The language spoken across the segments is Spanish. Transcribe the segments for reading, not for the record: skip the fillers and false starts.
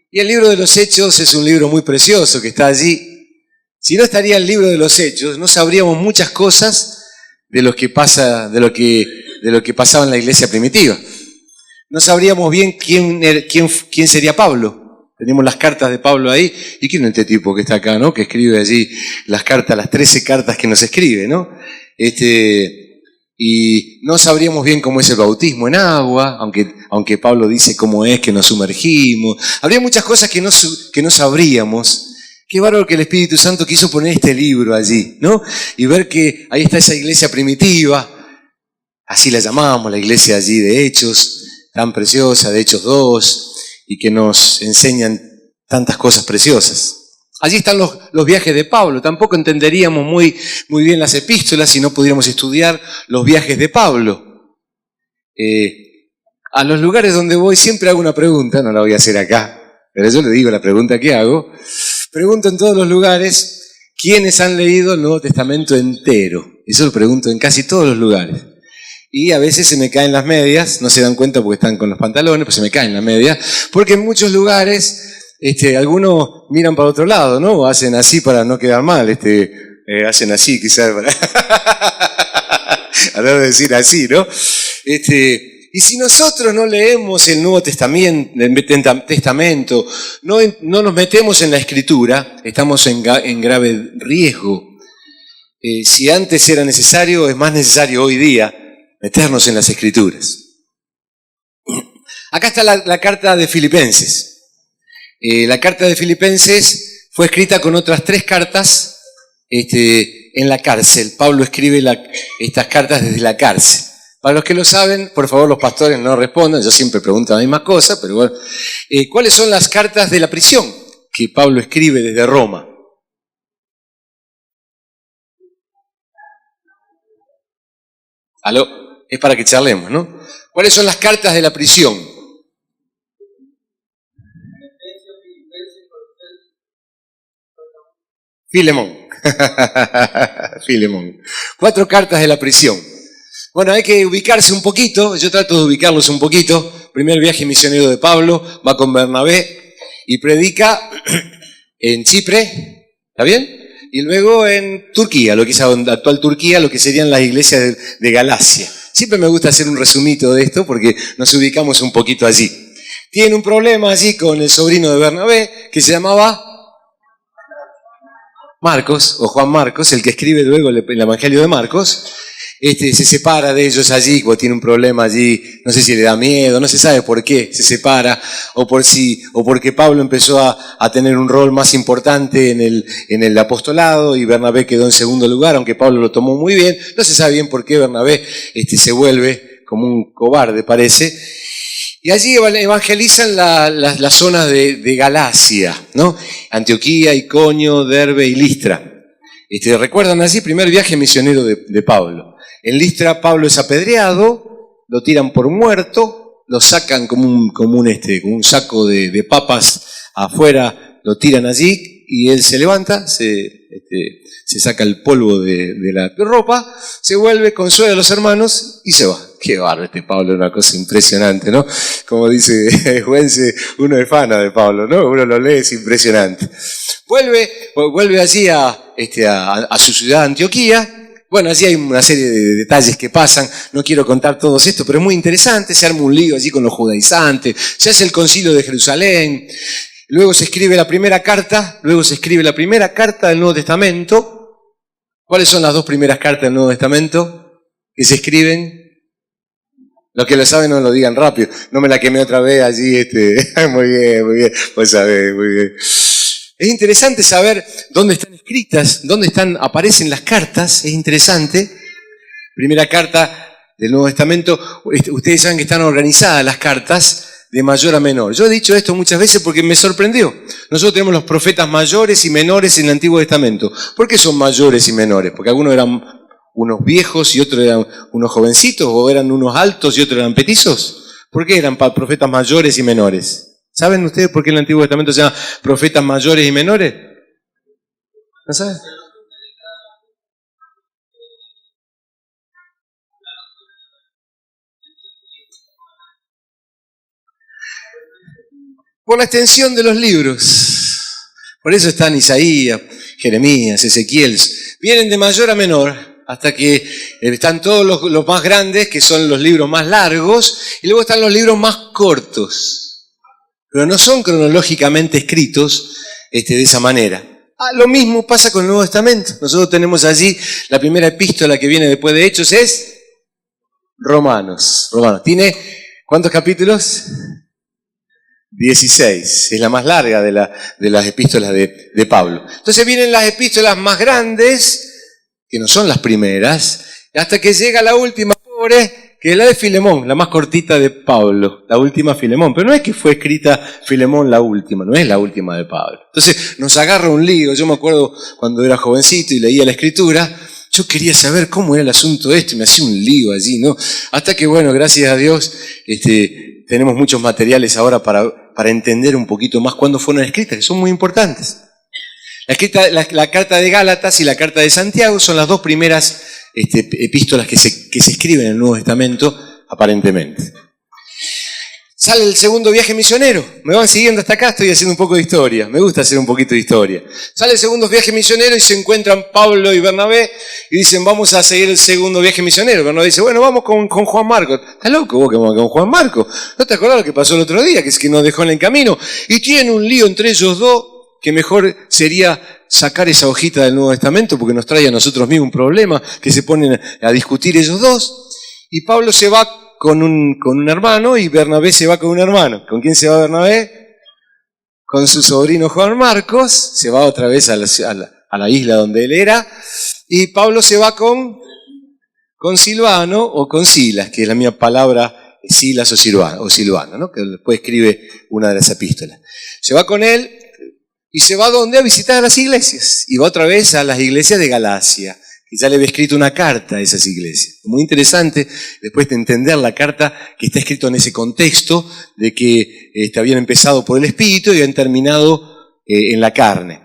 Y el libro de los Hechos es un libro muy precioso que está allí. Si no estaría el libro de los Hechos, no sabríamos muchas cosas de lo que pasaba en la iglesia primitiva. No sabríamos bien quién sería Pablo. Tenemos las cartas de Pablo ahí. ¿Y quién es este tipo que está acá, no? Que escribe allí las cartas, las 13 cartas que nos escribe, ¿no? Y no sabríamos bien cómo es el bautismo en agua, aunque Pablo dice cómo es que nos sumergimos. Habría muchas cosas que no sabríamos. Qué bárbaro que el Espíritu Santo quiso poner este libro allí, ¿no? Y ver que ahí está esa iglesia primitiva, así la llamamos, la iglesia allí de Hechos, tan preciosa, de Hechos 2, y que nos enseñan tantas cosas preciosas. Allí están los viajes de Pablo. Tampoco entenderíamos muy bien las epístolas si no pudiéramos estudiar los viajes de Pablo. A los lugares donde voy siempre hago una pregunta, no la voy a hacer acá, pero yo le digo la pregunta que hago. Pregunto en todos los lugares, ¿quiénes han leído el Nuevo Testamento entero? Eso lo pregunto en casi todos los lugares. Y a veces se me caen las medias, no se dan cuenta porque están con los pantalones, pues se me caen las medias, porque en muchos lugares algunos miran para otro lado, ¿no? O hacen así para no quedar mal, hacen así quizás para a no decir así, ¿no? Y si nosotros no leemos el Nuevo Testamento, no nos metemos en la Escritura, estamos en grave riesgo. Si antes era necesario, es más necesario hoy día meternos en las Escrituras. Acá está la carta de Filipenses. La carta de Filipenses fue escrita con otras 3 cartas en la cárcel. Pablo escribe estas cartas desde la cárcel. Para los que lo saben, por favor, los pastores no respondan, yo siempre pregunto la misma cosa, pero bueno. ¿Cuáles son las cartas de la prisión que Pablo escribe desde Roma? ¿Aló? Es para que charlemos, ¿no? ¿Cuáles son las cartas de la prisión? Filemón. Filemón. 4 cartas de la prisión. Bueno, hay que ubicarse un poquito, yo trato de ubicarlos un poquito. Primer viaje misionero de Pablo, va con Bernabé y predica en Chipre, ¿está bien? Y luego en Turquía, lo que es actual Turquía, lo que serían las iglesias de Galacia. Siempre me gusta hacer un resumito de esto porque nos ubicamos un poquito allí. Tiene un problema allí con el sobrino de Bernabé que se llamaba Marcos, o Juan Marcos, el que escribe luego el Evangelio de Marcos. Se separa de ellos allí, porque tiene un problema allí, no sé si le da miedo, no se sabe por qué se separa, o porque Pablo empezó a tener un rol más importante en el apostolado y Bernabé quedó en segundo lugar, aunque Pablo lo tomó muy bien. No se sabe bien por qué Bernabé se vuelve como un cobarde, parece. Y allí evangelizan las zonas de Galacia, ¿no? Antioquía, Iconio, Derbe y Listra. ¿Recuerdan así? Primer viaje misionero de Pablo. En Listra Pablo es apedreado, lo tiran por muerto, lo sacan como un saco de papas afuera, lo tiran allí y él se levanta, se saca el polvo de la ropa, se vuelve, consuela a los hermanos y se va. Qué barro Pablo, una cosa impresionante, ¿no? Como dice Juense, uno es fana de Pablo, ¿no? Uno lo lee, es impresionante. Vuelve allí a su ciudad, Antioquía. Bueno, allí hay una serie de detalles que pasan, no quiero contar todos esto, pero es muy interesante, se arma un lío allí con los judaizantes, se hace el concilio de Jerusalén, luego se escribe la primera carta del Nuevo Testamento. ¿Cuáles son las 2 primeras cartas del Nuevo Testamento que se escriben? Los que lo saben no lo digan rápido, no me la quemé otra vez allí, muy bien, pues sabés, muy bien. Es interesante saber dónde están escritas, aparecen las cartas, es interesante. Primera carta del Nuevo Testamento, ustedes saben que están organizadas las cartas de mayor a menor. Yo he dicho esto muchas veces porque me sorprendió. Nosotros tenemos los profetas mayores y menores en el Antiguo Testamento. ¿Por qué son mayores y menores? Porque algunos eran unos viejos y otros eran unos jovencitos, o eran unos altos y otros eran petizos. ¿Por qué eran profetas mayores y menores? ¿Saben ustedes por qué el Antiguo Testamento se llama profetas mayores y menores? ¿No saben? por la extensión de los libros. Por eso están Isaías, Jeremías, Ezequiel. Vienen de mayor a menor hasta que están todos los más grandes, que son los libros más largos, y luego están los libros más cortos. Pero no son cronológicamente escritos de esa manera. Lo mismo pasa con el Nuevo Testamento. Nosotros tenemos allí la primera epístola que viene después de Hechos, es Romanos. ¿Tiene cuántos capítulos? 16, es la más larga de las epístolas de Pablo. Entonces vienen las epístolas más grandes, que no son las primeras, hasta que llega la última, pobre, que es la de Filemón, la más cortita de Pablo, la última Filemón. Pero no es que fue escrita Filemón la última, no es la última de Pablo. Entonces nos agarra un lío. Yo me acuerdo cuando era jovencito y leía la Escritura, yo quería saber cómo era el asunto y me hacía un lío allí, ¿no? Hasta que, bueno, gracias a Dios, tenemos muchos materiales ahora para entender un poquito más cuándo fueron escritas, que son muy importantes. La carta de Gálatas y la carta de Santiago son las dos primeras epístolas que se escriben en el Nuevo Testamento, aparentemente. Sale el segundo viaje misionero. Me van siguiendo hasta acá, estoy haciendo un poco de historia. Me gusta hacer un poquito de historia. Sale el segundo viaje misionero y se encuentran Pablo y Bernabé y dicen, vamos a seguir el segundo viaje misionero. Bernabé dice, bueno, vamos con Juan Marcos. ¿Estás loco vos que vamos con Juan Marcos? ¿No te acordás lo que pasó el otro día? Que es que nos dejó en el camino. Y tienen un lío entre ellos dos, que mejor sería sacar esa hojita del Nuevo Testamento porque nos trae a nosotros mismos un problema, que se ponen a discutir ellos dos. Y Pablo se va con un hermano y Bernabé se va con un hermano. ¿Con quién se va Bernabé? Con su sobrino Juan Marcos. Se va otra vez a la isla donde él era. Y Pablo se va con Silvano o con Silas, que es la misma palabra Silas o Silvano, ¿no? Que después escribe una de las epístolas. Se va con él y se va ¿a dónde? A visitar a las iglesias. Y va otra vez a las iglesias de Galacia. Y ya le había escrito una carta a esas iglesias. Muy interesante, después de entender la carta que está escrito en ese contexto, de que habían empezado por el Espíritu y habían terminado en la carne.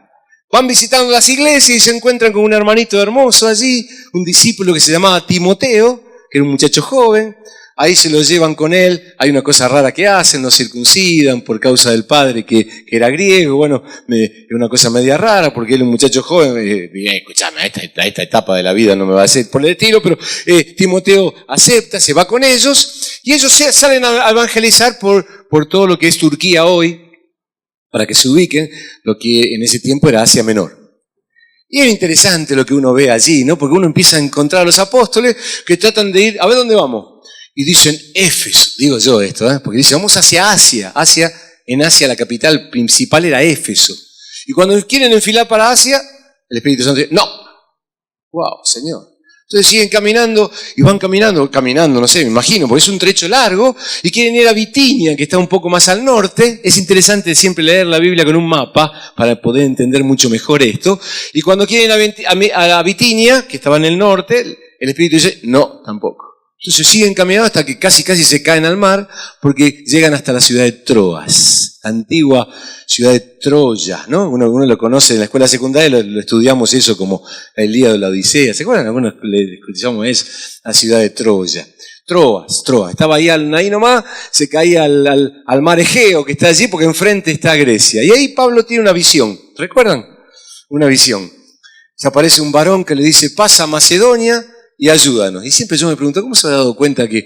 Van visitando las iglesias y se encuentran con un hermanito hermoso allí, un discípulo que se llamaba Timoteo, que era un muchacho joven. Ahí se lo llevan con él, hay una cosa rara que hacen, lo circuncidan por causa del padre que era griego, bueno, es una cosa media rara porque él es un muchacho joven, escuchame, esta etapa de la vida no me va a hacer por el estilo, pero Timoteo acepta, se va con ellos y ellos salen a evangelizar por todo lo que es Turquía hoy, para que se ubiquen, lo que en ese tiempo era Asia Menor. Y es interesante lo que uno ve allí, ¿no? Porque uno empieza a encontrar a los apóstoles que tratan de ir, a ver dónde vamos. Y dicen Éfeso, digo yo esto, porque dicen vamos hacia Asia. En Asia la capital principal era Éfeso. Y cuando quieren enfilar para Asia, el Espíritu Santo dice, no. Wow, Señor. Entonces siguen caminando y van caminando, no sé, me imagino, porque es un trecho largo y quieren ir a Bitinia, que está un poco más al norte. Es interesante siempre leer la Biblia con un mapa para poder entender mucho mejor esto. Y cuando quieren a Bitinia, que estaba en el norte, el Espíritu dice, no, tampoco. Entonces siguen caminando hasta que casi se caen al mar porque llegan hasta la ciudad de Troas, la antigua ciudad de Troya, ¿no? Uno lo conoce en la escuela secundaria, lo estudiamos eso como el día de la Odisea. ¿Se acuerdan? Algunos le escuchamos la ciudad de Troya. Troas. Estaba ahí nomás, se caía al mar Egeo que está allí porque enfrente está Grecia. Y ahí Pablo tiene una visión, ¿recuerdan? Una visión. Se aparece un varón que le dice, pasa a Macedonia y ayúdanos. Y siempre yo me pregunto, ¿cómo se ha dado cuenta que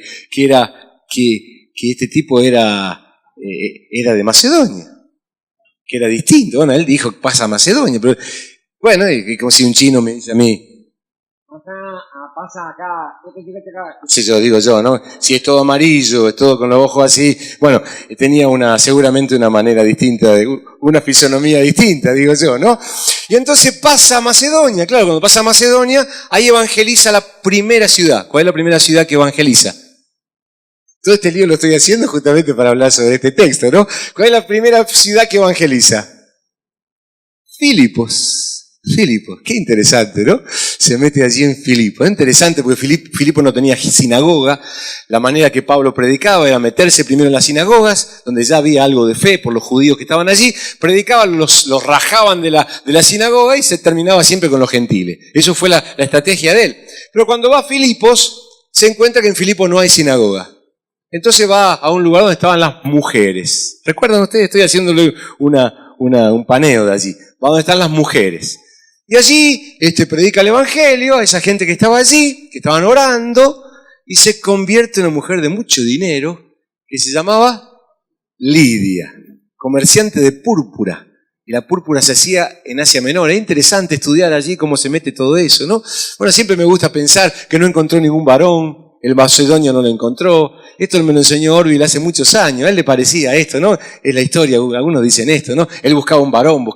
este tipo era de Macedonia? Que era distinto. Bueno, él dijo, pasa a Macedonia. Pero bueno, es como si un chino me dice a mí, pasa acá, sí, yo digo yo, ¿no? Si es todo amarillo, es todo con los ojos así. Bueno, tenía seguramente una manera distinta, una fisonomía distinta, digo yo, ¿no? Y entonces pasa a Macedonia. Claro, cuando pasa a Macedonia, ahí evangeliza la primera ciudad. ¿Cuál es la primera ciudad que evangeliza? Todo este lío lo estoy haciendo justamente para hablar sobre este texto, ¿no? ¿Cuál es la primera ciudad que evangeliza? Filipos, qué interesante, ¿no? Se mete allí en Filipos. Es interesante porque Filipos no tenía sinagoga. La manera que Pablo predicaba era meterse primero en las sinagogas, donde ya había algo de fe por los judíos que estaban allí. Predicaban, los rajaban de la sinagoga y se terminaba siempre con los gentiles. Eso fue la estrategia de él. Pero cuando va a Filipos, se encuentra que en Filipos no hay sinagoga. Entonces va a un lugar donde estaban las mujeres. ¿Recuerdan ustedes? Estoy haciéndole un paneo de allí. Va donde están las mujeres. Y allí predica el Evangelio a esa gente que estaba allí, que estaban orando, y se convierte en una mujer de mucho dinero, que se llamaba Lidia, comerciante de púrpura. Y la púrpura se hacía en Asia Menor. Es interesante estudiar allí cómo se mete todo eso, ¿no? Bueno, siempre me gusta pensar que no encontró ningún varón, el macedonio no lo encontró. Esto me lo enseñó Orville hace muchos años. A él le parecía esto, ¿no? Es la historia, algunos dicen esto, ¿no? Él buscaba un varón.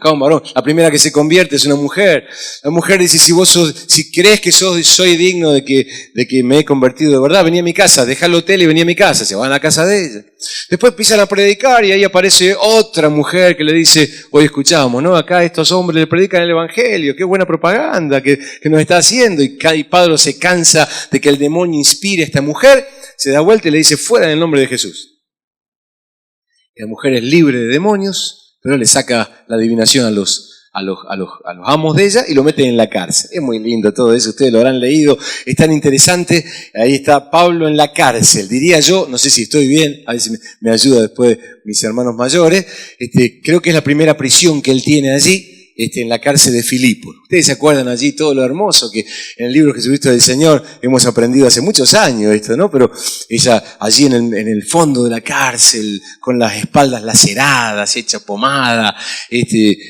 La primera que se convierte es una mujer. La mujer dice, si crees que soy digno de que me he convertido de verdad, vení a mi casa, dejá el hotel y vení a mi casa. Se van a la casa de ella. Después empiezan a predicar y ahí aparece otra mujer que le dice, hoy escuchamos, ¿no? Acá estos hombres le predican el Evangelio, qué buena propaganda que nos está haciendo. Y Pablo se cansa de que el demonio inspire a esta mujer, se da vuelta y le dice, fuera en el nombre de Jesús. Y la mujer es libre de demonios, pero le saca la adivinación a los amos de ella y lo meten en la cárcel. Es muy lindo todo eso, ustedes lo habrán leído, es tan interesante. Ahí está Pablo en la cárcel, diría yo, no sé si estoy bien, a ver si me ayuda después mis hermanos mayores. Creo que es la primera prisión que él tiene allí, en la cárcel de Filipos. Ustedes se acuerdan allí todo lo hermoso que en el libro Jesucristo del Señor hemos aprendido hace muchos años esto, ¿no? Pero ella allí en el fondo de la cárcel, con las espaldas laceradas, hecha pomada,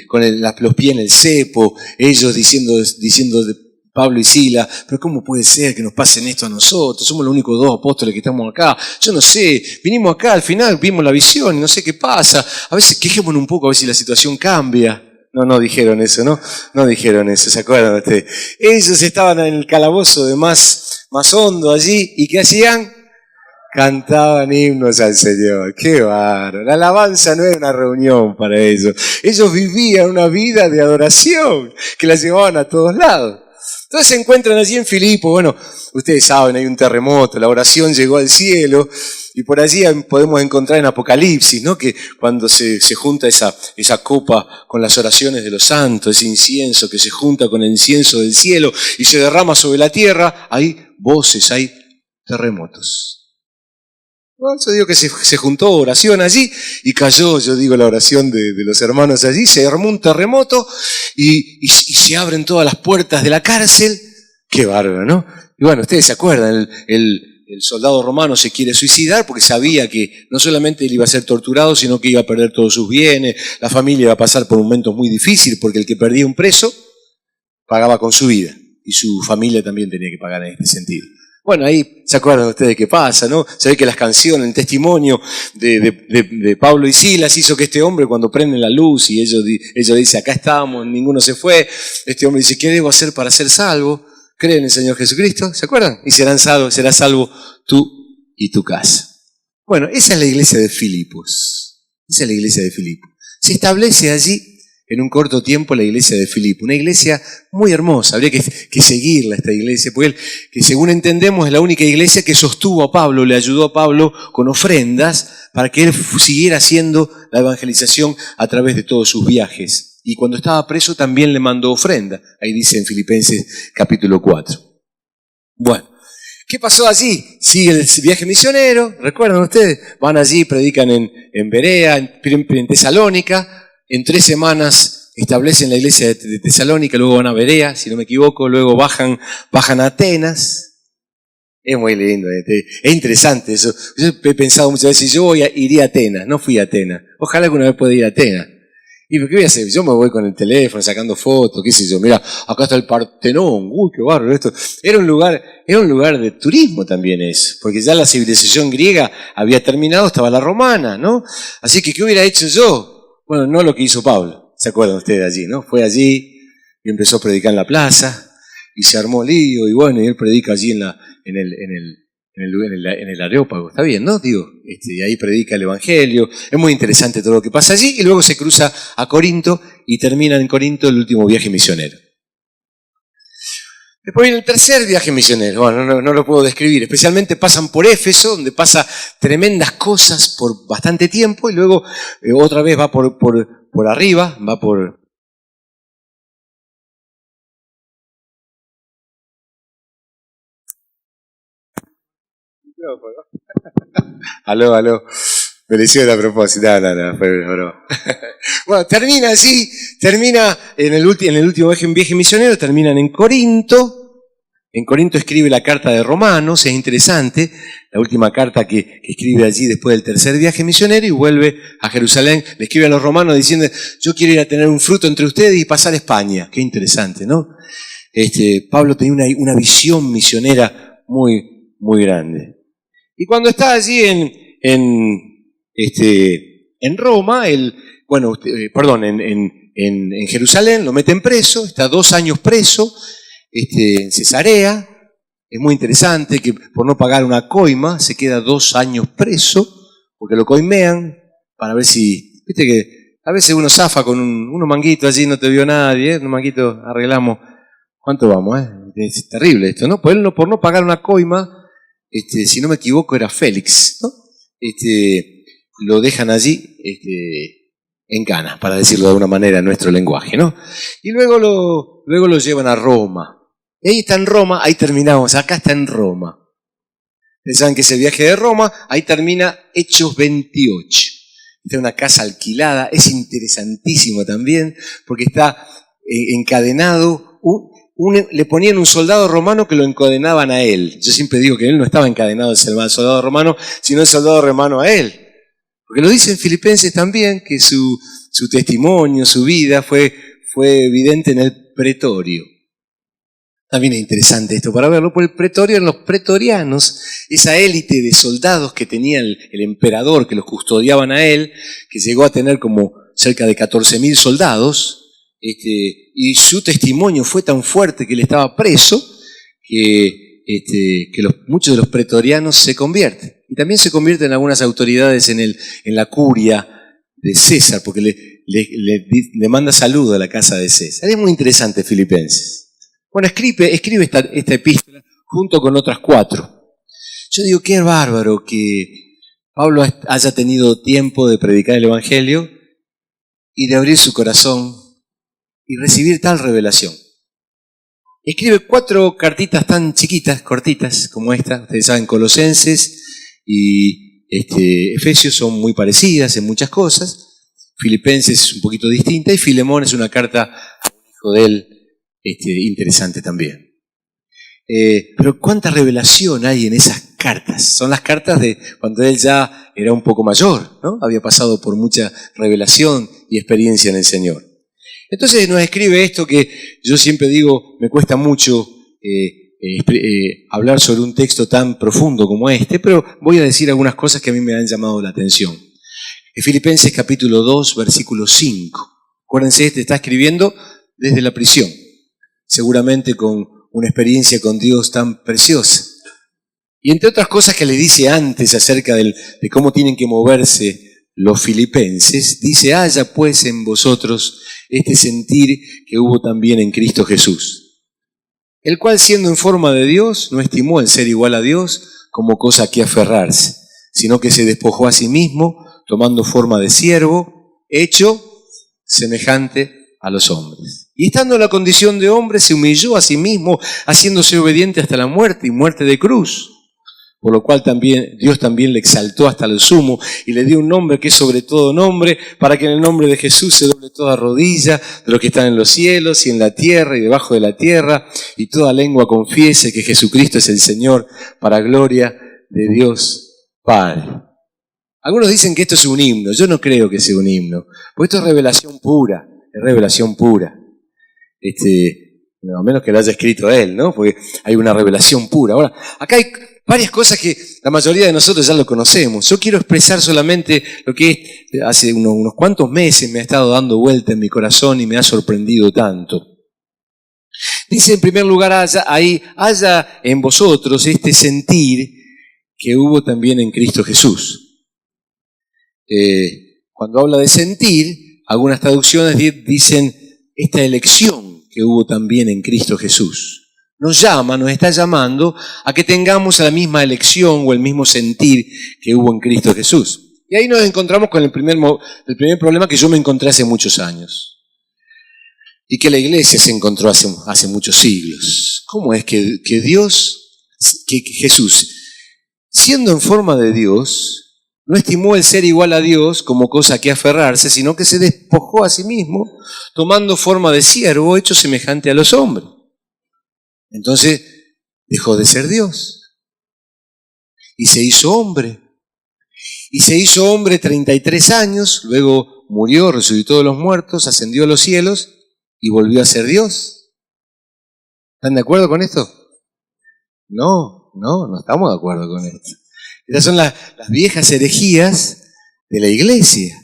con los pies en el cepo, ellos diciendo de Pablo y Sila, pero ¿cómo puede ser que nos pasen esto a nosotros? Somos los únicos dos apóstoles que estamos acá. Yo no sé, vinimos acá, al final vimos la visión y no sé qué pasa. A veces quejémonos un poco a ver si la situación cambia. No dijeron eso, ¿no? No dijeron eso, ¿se acuerdan ustedes? Ellos estaban en el calabozo de más hondo allí, ¿y qué hacían? Cantaban himnos al Señor. ¡Qué bárbaro! La alabanza no era una reunión para ellos. Ellos vivían una vida de adoración que la llevaban a todos lados. Entonces se encuentran allí en Filipo. Bueno, ustedes saben, hay un terremoto, la oración llegó al cielo. Y por allí podemos encontrar en Apocalipsis, ¿no? Que cuando se junta esa copa con las oraciones de los santos, ese incienso que se junta con el incienso del cielo y se derrama sobre la tierra, hay voces, hay terremotos. Bueno, yo digo que se juntó oración allí y cayó, yo digo, la oración de los hermanos allí, se armó un terremoto y se abren todas las puertas de la cárcel. Qué bárbaro, ¿no? Y bueno, ustedes se acuerdan, el soldado romano se quiere suicidar porque sabía que no solamente él iba a ser torturado, sino que iba a perder todos sus bienes, la familia iba a pasar por momentos muy difíciles porque el que perdía un preso pagaba con su vida y su familia también tenía que pagar en este sentido. Bueno, ahí se acuerdan ustedes qué pasa, ¿no? Se ve que las canciones, el testimonio de Pablo y Silas hizo que este hombre, cuando prenden la luz y ellos dicen, acá estamos, ninguno se fue, este hombre dice, ¿qué debo hacer para ser salvo? Creen en el Señor Jesucristo, ¿se acuerdan? Y serás salvo tú y tu casa. Bueno, esa es la iglesia de Filipos. Esa es la iglesia de Filipos. Se establece allí en un corto tiempo la iglesia de Filipos. Una iglesia muy hermosa, habría que seguirla esta iglesia, porque que según entendemos es la única iglesia que sostuvo a Pablo, le ayudó a Pablo con ofrendas para que él siguiera haciendo la evangelización a través de todos sus viajes. Y cuando estaba preso también le mandó ofrenda. Ahí dice en Filipenses capítulo 4. Bueno, ¿qué pasó allí? Sigue el viaje misionero, ¿recuerdan ustedes? Van allí, predican en Berea, en Tesalónica. En 3 semanas establecen la iglesia de Tesalónica, luego van a Berea, si no me equivoco, luego bajan a Atenas. Es muy lindo, es interesante eso. Yo he pensado muchas veces, iría a Atenas, no fui a Atenas. Ojalá alguna vez pueda ir a Atenas. ¿Y qué voy a hacer? Yo me voy con el teléfono sacando fotos, qué sé yo. Mira, acá está el Partenón. Uy, qué bárbaro esto. Era un lugar de turismo también eso, porque ya la civilización griega había terminado, estaba la romana, ¿no? Así que, ¿qué hubiera hecho yo? Bueno, no lo que hizo Pablo. ¿Se acuerdan ustedes allí, no? Fue allí y empezó a predicar en la plaza y se armó lío y bueno, y él predica allí en el Areópago, está bien, ¿no? Y ahí predica el Evangelio, es muy interesante todo lo que pasa allí, y luego se cruza a Corinto y termina en Corinto el último viaje misionero. Después viene el tercer viaje misionero, bueno, no lo puedo describir, especialmente pasan por Éfeso, donde pasa tremendas cosas por bastante tiempo, y luego otra vez va por arriba, va por... Aló. Me lo hicieron a propósito. No, fue broma. Bueno, termina así, termina en el último viaje misionero, terminan en Corinto. En Corinto escribe la carta de Romanos, es interesante, la última carta que escribe allí después del tercer viaje misionero y vuelve a Jerusalén, le escribe a los romanos diciendo, yo quiero ir a tener un fruto entre ustedes y pasar a España. Qué interesante, ¿no? Pablo tenía una visión misionera muy, muy grande. Y cuando está allí en Roma, en Jerusalén, lo meten preso, está 2 años preso, en Cesarea. Es muy interesante que por no pagar una coima se queda 2 años preso, porque lo coimean para ver si, viste que a veces uno zafa con unos manguitos allí, no te vio nadie, unos manguitos arreglamos. ¿Cuánto vamos? Es terrible esto, ¿no? Por no pagar una coima, si no me equivoco era Félix, ¿no? Lo dejan allí en cana, para decirlo de alguna manera en nuestro lenguaje, ¿no? Y luego lo llevan a Roma. Y ahí está en Roma, ahí terminamos, acá está en Roma. Pensaban que es el viaje de Roma, ahí termina Hechos 28. Está en una casa alquilada, es interesantísimo también, porque está encadenado, le ponían un soldado romano que lo encadenaban a él. Yo siempre digo que él no estaba encadenado al soldado romano, sino el soldado romano a él. Porque lo dice en Filipenses también, que su testimonio, su vida fue evidente en el pretorio. También es interesante esto para verlo, por el pretorio, en los pretorianos, esa élite de soldados que tenía el emperador, que los custodiaban a él, que llegó a tener como cerca de 14.000 soldados, y su testimonio fue tan fuerte que él estaba preso, que muchos de los pretorianos se convierten. Y también se convierten algunas autoridades en la curia de César, porque le manda saludo a la casa de César. Es muy interesante Filipenses. Bueno, escribe esta epístola junto con otras 4. Yo digo, qué bárbaro que Pablo haya tenido tiempo de predicar el Evangelio y de abrir su corazón y recibir tal revelación. Escribe 4 cartitas tan chiquitas, cortitas como esta. Ustedes saben, Colosenses y Efesios son muy parecidas en muchas cosas. Filipenses es un poquito distinta y Filemón es una carta a un hijo de él, interesante también. Pero cuánta revelación hay en esas cartas. Son las cartas de cuando él ya era un poco mayor, ¿no? Había pasado por mucha revelación y experiencia en el Señor. Entonces nos escribe esto que yo siempre digo, me cuesta mucho hablar sobre un texto tan profundo como este, pero voy a decir algunas cosas que a mí me han llamado la atención. En Filipenses capítulo 2, versículo 5. Acuérdense, está escribiendo desde la prisión, seguramente con una experiencia con Dios tan preciosa. Y entre otras cosas que le dice antes acerca de cómo tienen que moverse los filipenses, dice, haya pues en vosotros este sentir que hubo también en Cristo Jesús, el cual siendo en forma de Dios, no estimó el ser igual a Dios como cosa a que aferrarse, sino que se despojó a sí mismo, tomando forma de siervo, hecho semejante a los hombres. Y estando en la condición de hombre, se humilló a sí mismo, haciéndose obediente hasta la muerte y muerte de cruz. Por lo cual también Dios también le exaltó hasta lo sumo y le dio un nombre que es sobre todo nombre, para que en el nombre de Jesús se doble toda rodilla de los que están en los cielos y en la tierra y debajo de la tierra, y toda lengua confiese que Jesucristo es el Señor, para gloria de Dios Padre. Algunos dicen que esto es un himno. Yo no creo que sea un himno, porque esto es revelación pura, es revelación pura. A menos que lo haya escrito él, ¿no? Porque hay una revelación pura. Ahora, acá hay varias cosas que la mayoría de nosotros ya lo conocemos. Yo quiero expresar solamente lo que hace unos cuantos meses me ha estado dando vuelta en mi corazón y me ha sorprendido tanto. Dice en primer lugar, haya en vosotros este sentir que hubo también en Cristo Jesús. Cuando habla de sentir, algunas traducciones dicen esta elección que hubo también en Cristo Jesús. Nos está llamando a que tengamos la misma elección o el mismo sentir que hubo en Cristo Jesús. Y ahí nos encontramos con el primer problema que yo me encontré hace muchos años. Y que la iglesia se encontró hace muchos siglos. ¿Cómo es que Jesús siendo en forma de Dios, no estimó el ser igual a Dios como cosa que aferrarse, sino que se despojó a sí mismo, tomando forma de siervo, hecho semejante a los hombres. Entonces dejó de ser Dios y se hizo hombre. Y se hizo hombre 33 años, luego murió, resucitó de los muertos, ascendió a los cielos y volvió a ser Dios. ¿Están de acuerdo con esto? No estamos de acuerdo con esto. Estas son las viejas herejías de la iglesia.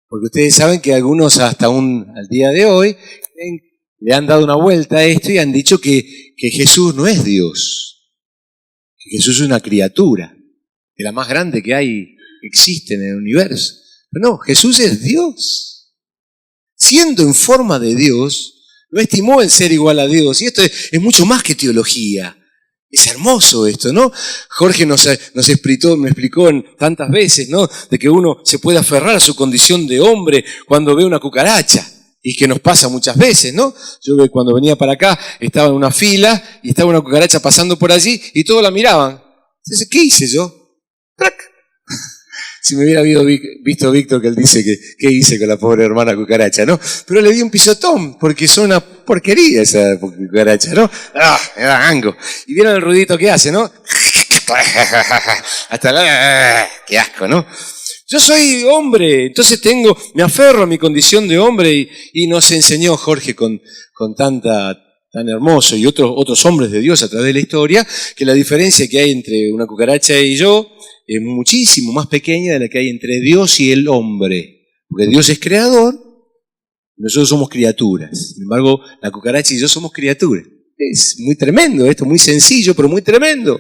Porque ustedes saben que algunos al día de hoy le han dado una vuelta a esto y han dicho que Jesús no es Dios, que Jesús es una criatura, de la más grande que existe en el universo. Pero no, Jesús es Dios. Siendo en forma de Dios, no estimó el ser igual a Dios. Y esto es mucho más que teología. Es hermoso esto, ¿no? Jorge me explicó tantas veces, ¿no? De que uno se puede aferrar a su condición de hombre cuando ve una cucaracha. Y que nos pasa muchas veces, ¿no? Yo cuando venía para acá, estaba en una fila y estaba una cucaracha pasando por allí y todos la miraban. Entonces, ¿qué hice yo? ¡Trac! Si me hubiera visto Víctor que él dice que qué hice con la pobre hermana cucaracha, ¿no? Pero le di un pisotón, porque son una porquería esa cucaracha, ¿no? Me da ango. Y vieron el ruidito que hace, ¿no? ¡Qué asco!, ¿no? Yo soy hombre, entonces me aferro a mi condición de hombre y nos enseñó Jorge con tan hermoso y otros hombres de Dios a través de la historia, que la diferencia que hay entre una cucaracha y yo es muchísimo más pequeña de la que hay entre Dios y el hombre. Porque Dios es creador, nosotros somos criaturas. Sin embargo, la cucaracha y yo somos criaturas. Es muy tremendo esto, muy sencillo, pero muy tremendo.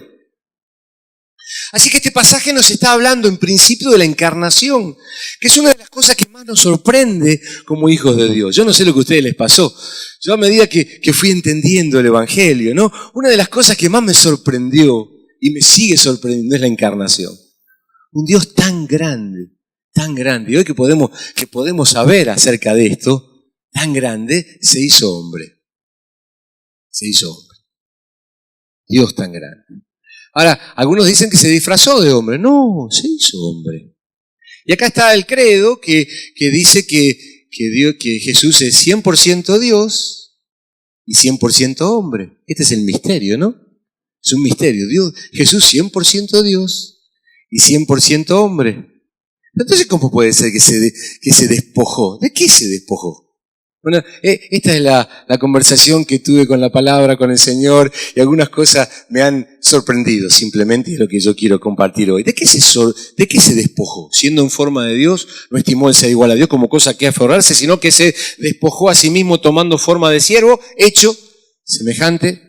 Así que este pasaje nos está hablando en principio de la encarnación, que es una de las cosas que más nos sorprende como hijos de Dios. Yo no sé lo que a ustedes les pasó. Yo a medida que fui entendiendo el Evangelio, ¿no? Una de las cosas que más me sorprendió y me sigue sorprendiendo es la encarnación. Un Dios tan grande, y hoy que podemos saber acerca de esto, tan grande, se hizo hombre. Se hizo hombre. Dios tan grande. Ahora, algunos dicen que se disfrazó de hombre. No, se hizo hombre. Y acá está el credo que dice que Jesús es 100% Dios y 100% hombre. Este es el misterio, ¿no? Es un misterio. Jesús 100% Dios y 100% hombre. Entonces, ¿cómo puede ser que se despojó? ¿De qué se despojó? Bueno, esta es la conversación que tuve con la palabra, con el Señor, y algunas cosas me han sorprendido simplemente, y es lo que yo quiero compartir hoy. ¿De qué se despojó? Siendo en forma de Dios, no estimó el ser igual a Dios como cosa que aferrarse, sino que se despojó a sí mismo tomando forma de siervo, hecho semejante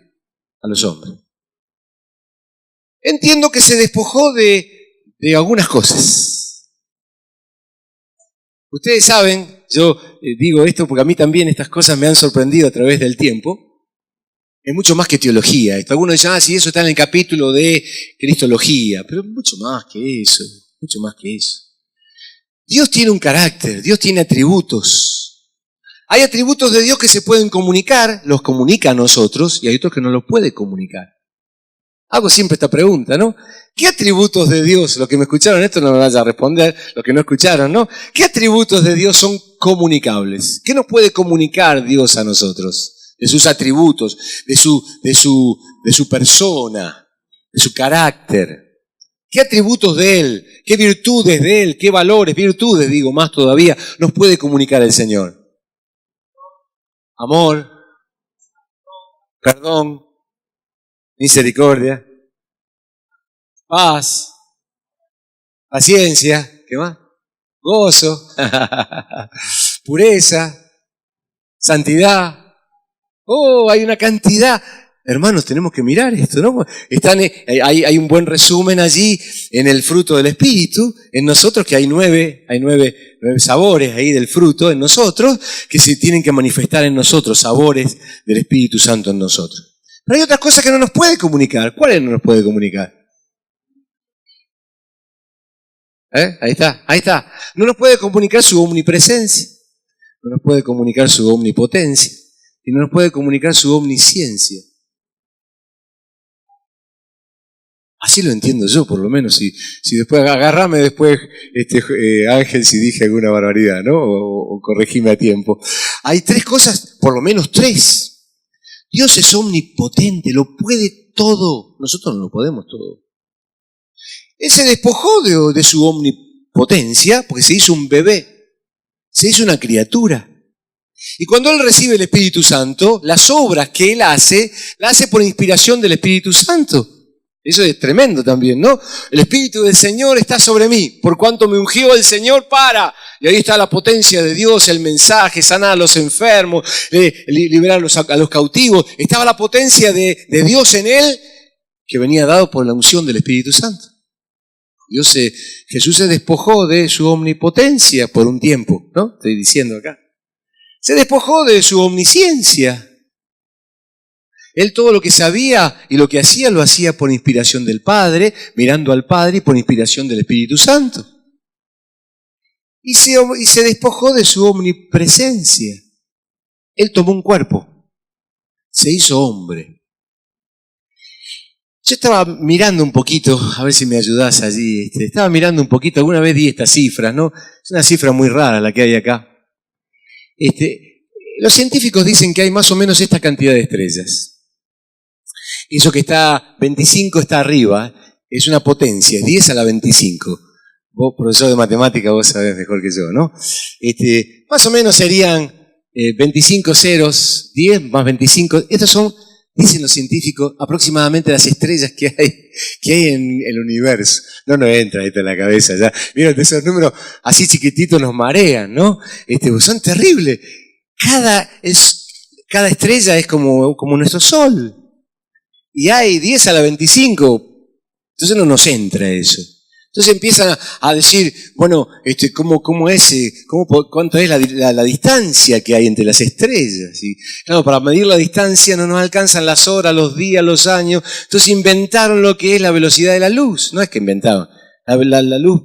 a los hombres. Entiendo que se despojó de algunas cosas. Ustedes saben, yo digo esto porque a mí también estas cosas me han sorprendido a través del tiempo. Es mucho más que teología esto. Algunos dicen, sí, eso está en el capítulo de Cristología, pero mucho más que eso, mucho más que eso. Dios tiene un carácter, Dios tiene atributos. Hay atributos de Dios que se pueden comunicar, los comunica a nosotros, y hay otros que no los puede comunicar. Hago siempre esta pregunta, ¿no? ¿Qué atributos de Dios, los que me escucharon esto no me vayan a responder, los que no escucharon, ¿no? ¿Qué atributos de Dios son comunicables? ¿Qué nos puede comunicar Dios a nosotros? De sus atributos, de su persona, de su carácter. ¿Qué atributos de Él, qué virtudes de Él, qué valores, virtudes, digo más todavía, nos puede comunicar el Señor? Amor, perdón, misericordia, paz, paciencia, ¿qué más? Gozo, pureza, santidad. Hay una cantidad. Hermanos, tenemos que mirar esto, ¿no? Hay un buen resumen allí en el fruto del Espíritu, en nosotros, que hay nueve sabores ahí del fruto en nosotros, que se tienen que manifestar en nosotros, sabores del Espíritu Santo en nosotros. Pero hay otras cosas que no nos puede comunicar. ¿Cuáles no nos puede comunicar? Ahí está. No nos puede comunicar su omnipresencia, no nos puede comunicar su omnipotencia y no nos puede comunicar su omnisciencia. Así lo entiendo yo, por lo menos. Si después, agarrame después, Ángel, si dije alguna barbaridad, ¿no? O corregime a tiempo. Hay tres cosas, por lo menos tres. Dios es omnipotente, lo puede todo. Nosotros no lo podemos todo. Él se despojó de su omnipotencia porque se hizo un bebé, se hizo una criatura. Y cuando Él recibe el Espíritu Santo, las obras que Él hace, las hace por inspiración del Espíritu Santo. Eso es tremendo también, ¿no? El Espíritu del Señor está sobre mí, por cuanto me ungió el Señor para. Y ahí está la potencia de Dios, el mensaje, sanar a los enfermos, liberar a los cautivos. Estaba la potencia de Dios en Él, que venía dado por la unción del Espíritu Santo. Jesús se despojó de su omnipotencia por un tiempo, ¿no? Estoy diciendo acá. Se despojó de su omnisciencia. Él todo lo que sabía y lo que hacía, lo hacía por inspiración del Padre, mirando al Padre y por inspiración del Espíritu Santo. Y se despojó de su omnipresencia. Él tomó un cuerpo, se hizo hombre. Yo estaba mirando un poquito, a ver si me ayudás allí, estaba mirando un poquito, alguna vez di estas cifras, ¿no? Es una cifra muy rara la que hay acá. Los científicos dicen que hay más o menos esta cantidad de estrellas. Eso que está 25 está arriba, es una potencia, 10 a la 25. Vos, profesor de matemática, vos sabés mejor que yo, ¿no? Más o menos serían 25 ceros, 10 más 25. Estos son, dicen los científicos, aproximadamente las estrellas que hay en el universo. No nos entra esto en la cabeza ya. Miren, esos números así chiquititos nos marean, ¿no? Son terribles. Cada estrella es como nuestro sol. Y hay 10 a la 25. Entonces no nos entra eso. Entonces empiezan a decir, bueno, cuánto es la distancia que hay entre las estrellas. Y claro, para medir la distancia no nos alcanzan las horas, los días, los años. Entonces inventaron lo que es la velocidad de la luz. No es que inventaron. La luz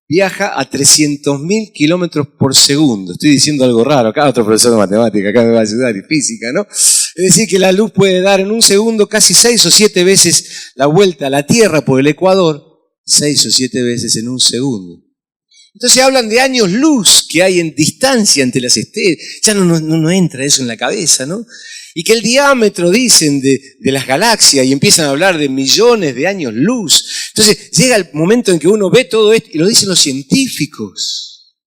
viaja a 300.000 kilómetros por segundo. Estoy diciendo algo raro. Acá otro profesor de matemática, acá me va a ayudar, y física, ¿no? Es decir, que la luz puede dar en un segundo casi 6 o 7 veces la vuelta a la Tierra por el Ecuador. 6 o 7 veces en un segundo. Entonces hablan de años luz que hay en distancia entre las estrellas. Ya no entra eso en la cabeza, ¿no? Y que el diámetro, dicen, de las galaxias, y empiezan a hablar de millones de años luz. Entonces llega el momento en que uno ve todo esto, y lo dicen los científicos.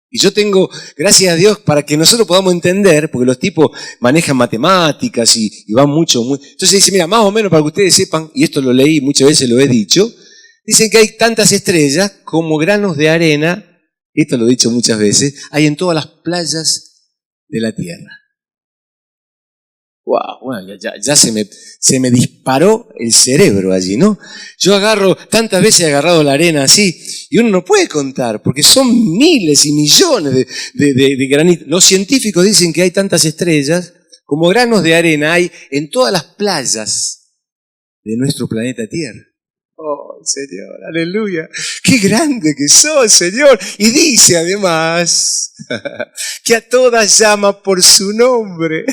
Y yo tengo, gracias a Dios, para que nosotros podamos entender, porque los tipos manejan matemáticas y van mucho. Entonces dice, mira, más o menos para que ustedes sepan, y esto lo leí, muchas veces lo he dicho, dicen que hay tantas estrellas como granos de arena, esto lo he dicho muchas veces, hay en todas las playas de la Tierra. Wow, bueno, ya se me disparó el cerebro allí, ¿no? Yo tantas veces he agarrado la arena así, y uno no puede contar, porque son miles y millones de granitos. Los científicos dicen que hay tantas estrellas como granos de arena hay en todas las playas de nuestro planeta Tierra. Oh, Señor, aleluya. Qué grande que sos, Señor. Y dice además que a todas llama por su nombre.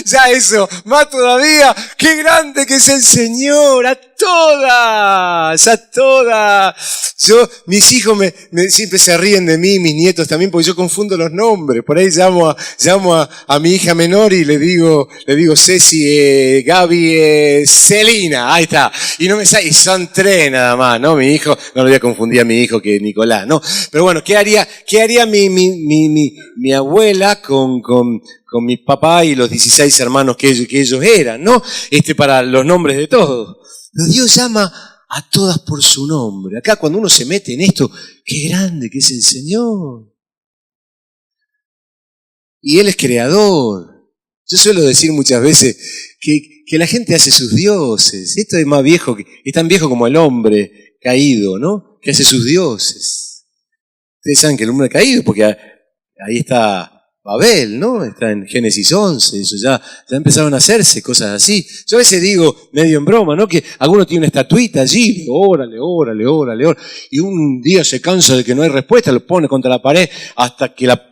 Ya eso, más todavía. Qué grande que es el Señor. A todas. Mis hijos siempre se ríen de mí, mis nietos también, porque yo confundo los nombres. Por ahí llamo a mi hija menor y le digo Ceci, Gaby, Celina. Ahí está. Y no me sale, y son 3 nada más, ¿no? Mi hijo, no lo voy a confundir a mi hijo que Nicolás, ¿no? Pero bueno, ¿qué haría mi abuela con mi papá y los 16 hermanos que ellos eran, ¿no? Para los nombres de todos. Pero Dios llama a todas por su nombre. Acá cuando uno se mete en esto, qué grande que es el Señor. Y Él es creador. Yo suelo decir muchas veces que la gente hace sus dioses. Esto es más viejo, es tan viejo como el hombre caído, ¿no? Que hace sus dioses. Ustedes saben que el hombre caído, porque ahí está Babel, ¿no? Está en Génesis 11, eso ya empezaron a hacerse cosas así. Yo a veces digo, medio en broma, ¿no? Que alguno tiene una estatuita allí, órale, y un día se cansa de que no hay respuesta, lo pone contra la pared,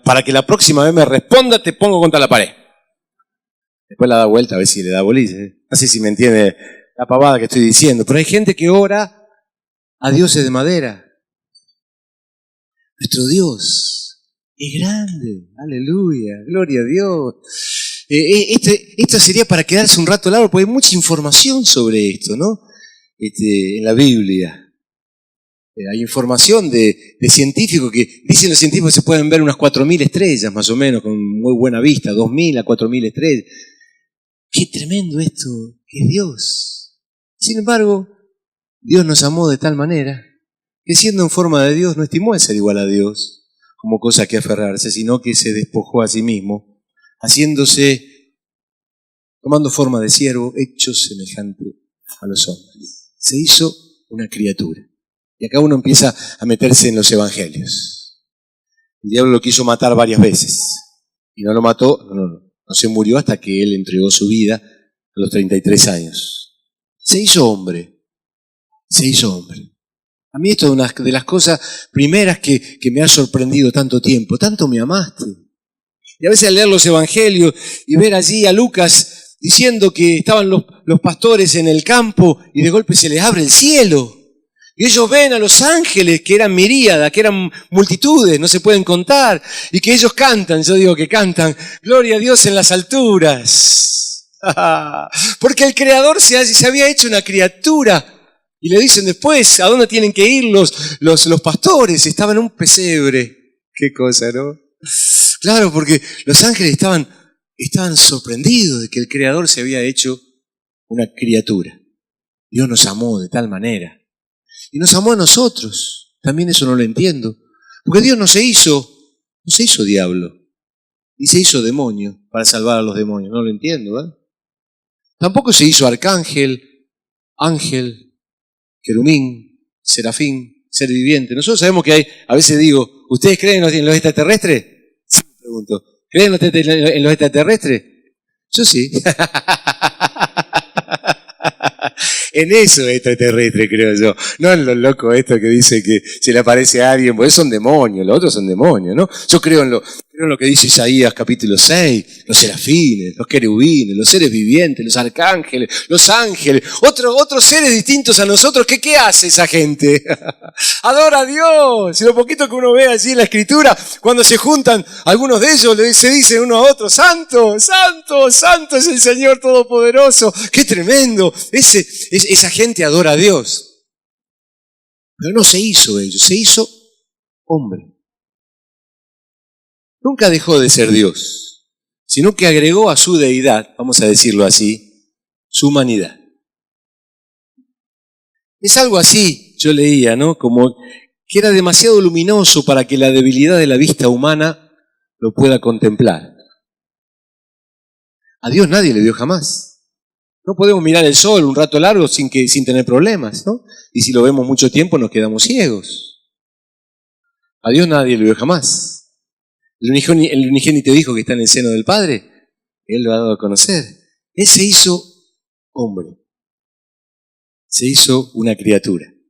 para que la próxima vez me responda, te pongo contra la pared. Después la da vuelta a ver si le da bolilla. No sé si me entiende la pavada que estoy diciendo, pero hay gente que ora a dioses de madera. Nuestro Dios es grande, aleluya, gloria a Dios. Esto sería para quedarse un rato largo, porque hay mucha información sobre esto, ¿no? En la Biblia. Hay información de científicos que dicen los científicos que se pueden ver unas 4.000 estrellas, más o menos, con muy buena vista, 2.000 a 4.000 estrellas. Qué tremendo esto, que es Dios. Sin embargo, Dios nos amó de tal manera que siendo en forma de Dios no estimó el ser igual a Dios como cosa que aferrarse, sino que se despojó a sí mismo, tomando forma de siervo, hecho semejante a los hombres. Se hizo una criatura. Y acá uno empieza a meterse en los evangelios. El diablo lo quiso matar varias veces. Y no lo mató, no se murió hasta que él entregó su vida a los 33 años. Se hizo hombre. Se hizo hombre. A mí esto es una de las cosas primeras que me ha sorprendido tanto tiempo. Tanto me amaste. Y a veces al leer los evangelios y ver allí a Lucas diciendo que estaban los pastores en el campo y de golpe se les abre el cielo. Y ellos ven a los ángeles, que eran miríadas, que eran multitudes, no se pueden contar, y que ellos cantan, yo digo que cantan, gloria a Dios en las alturas. Porque el Creador se había hecho una criatura. Y le dicen después, ¿a dónde tienen que ir los pastores? Estaban en un pesebre. Qué cosa, ¿no? Claro, porque los ángeles estaban sorprendidos de que el Creador se había hecho una criatura. Dios nos amó de tal manera. Y nos amó a nosotros. También eso no lo entiendo. Porque Dios no se hizo diablo. Y se hizo demonio para salvar a los demonios. No lo entiendo, ¿eh? Tampoco se hizo arcángel, ángel, querubín, serafín, ser viviente. Nosotros sabemos que hay, a veces digo, ¿ustedes creen en los extraterrestres? Sí, me pregunto. ¿Creen en los extraterrestres? Yo sí. En eso extraterrestre, creo yo. No en lo loco esto que dice que se le aparece a alguien, porque son demonios, los otros son demonios, ¿no? Yo creo en lo que dice Isaías capítulo 6, los serafines, los querubines, los seres vivientes, los arcángeles, los ángeles, otros seres distintos a nosotros. ¿Qué hace esa gente? Adora a Dios. Y lo poquito que uno ve allí en la Escritura, cuando se juntan algunos de ellos, se dicen uno a otro, santo, santo, santo es el Señor Todopoderoso. ¡Qué tremendo! Esa gente adora a Dios. Pero no se hizo ellos, se hizo hombre. Nunca dejó de ser Dios, sino que agregó a su deidad, vamos a decirlo así, su humanidad. Es algo así, yo leía, ¿no? Como que era demasiado luminoso para que la debilidad de la vista humana lo pueda contemplar. A Dios nadie le vio jamás. No podemos mirar el sol un rato largo sin tener problemas, ¿no? Y si lo vemos mucho tiempo nos quedamos ciegos. A Dios nadie le vio jamás. El unigénito Hijo que está en el seno del Padre, Él lo ha dado a conocer. Él se hizo hombre. Se hizo una criatura. Lo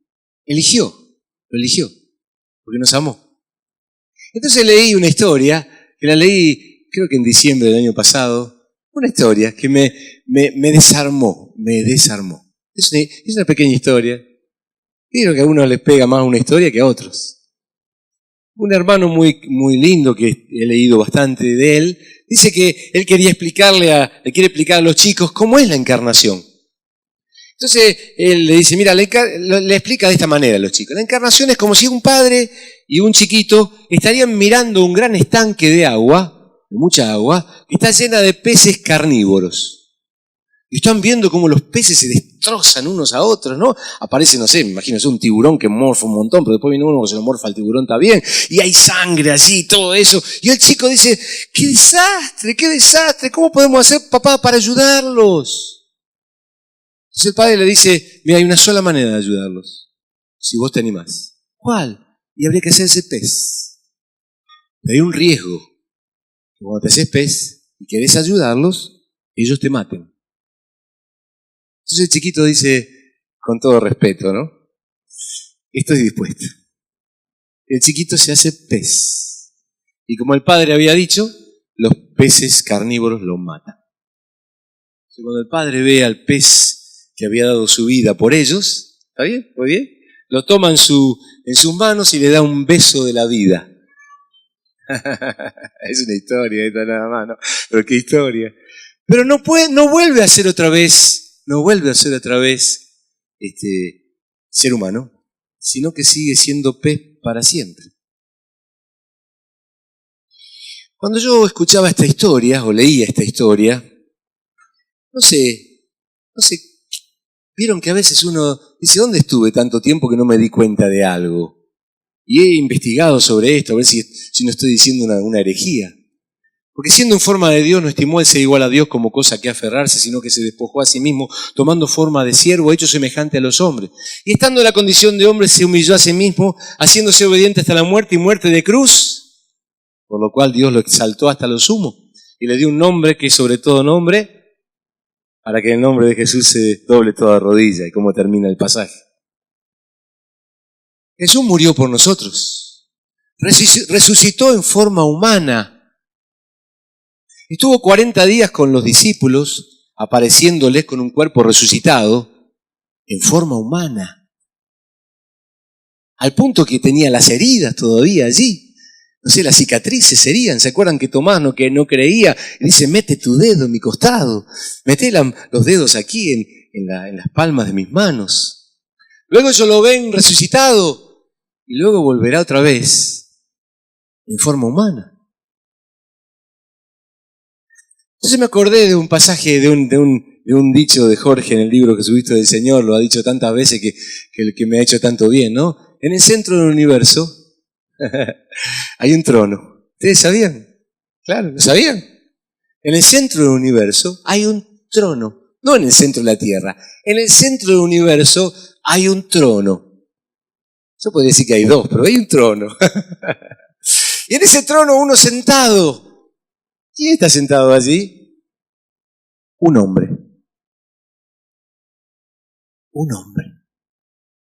eligió, porque nos amó. Entonces leí una historia, que la leí creo que en diciembre del año pasado, una historia que me desarmó. Es una pequeña historia. Creo que a unos les pega más una historia que a otros. Un hermano muy, muy lindo, que he leído bastante de él, dice que él le quiere explicar a los chicos cómo es la encarnación. Entonces él le dice, mira, le explica de esta manera a los chicos. La encarnación es como si un padre y un chiquito estarían mirando un gran estanque de agua, de mucha agua, que está llena de peces carnívoros. Y están viendo cómo los peces se destrozan unos a otros, ¿no? Aparece, no sé, me imagino, un tiburón que morfa un montón, pero después viene uno que se lo morfa al tiburón, está bien. Y hay sangre allí, todo eso. Y el chico dice, ¡qué desastre, qué desastre! ¿Cómo podemos hacer, papá, para ayudarlos? Entonces el padre le dice, mira, hay una sola manera de ayudarlos. Si vos te animás. ¿Cuál? Y habría que hacerse pez. Pero hay un riesgo. Cuando te haces pez y querés ayudarlos, ellos te maten. Entonces el chiquito dice, con todo respeto, ¿no? Estoy dispuesto. El chiquito se hace pez. Y como el padre había dicho, los peces carnívoros lo matan. Entonces, cuando el padre ve al pez que había dado su vida por ellos. ¿Está bien? ¿Muy bien? Lo toma en sus manos y le da un beso de la vida. Es una historia, esta nada más, ¿no? Pero qué historia. Pero no vuelve a ser otra vez, ser humano, sino que sigue siendo pez para siempre. Cuando yo escuchaba esta historia, o leía esta historia, no sé, vieron que a veces uno dice, ¿dónde estuve tanto tiempo que no me di cuenta de algo? Y he investigado sobre esto, a ver si no estoy diciendo una herejía. Porque siendo en forma de Dios, no estimó el ser igual a Dios como cosa que aferrarse, sino que se despojó a sí mismo, tomando forma de siervo, hecho semejante a los hombres. Y estando en la condición de hombre, se humilló a sí mismo, haciéndose obediente hasta la muerte y muerte de cruz, por lo cual Dios lo exaltó hasta lo sumo, y le dio un nombre que es sobre todo nombre, para que en el nombre de Jesús se doble toda rodilla. ¿Y cómo termina el pasaje? Jesús murió por nosotros, resucitó en forma humana. Estuvo 40 días con los discípulos, apareciéndoles con un cuerpo resucitado en forma humana. Al punto que tenía las heridas todavía allí. No sé, las cicatrices serían. ¿Se acuerdan que Tomás no creía? Y dice, mete tu dedo en mi costado. Mete los dedos aquí en las palmas de mis manos. Luego ellos lo ven resucitado. Y luego volverá otra vez en forma humana. Entonces me acordé de un pasaje, de un dicho de Jorge en el libro Jesucristo del Señor, lo ha dicho tantas veces que me ha hecho tanto bien, ¿no? En el centro del universo hay un trono. ¿Ustedes sabían? Claro, ¿lo sabían? En el centro del universo hay un trono, no en el centro de la Tierra. En el centro del universo hay un trono. Yo podría decir que hay dos, pero hay un trono. Y en ese trono uno sentado. ¿Quién está sentado allí? Un hombre. Un hombre.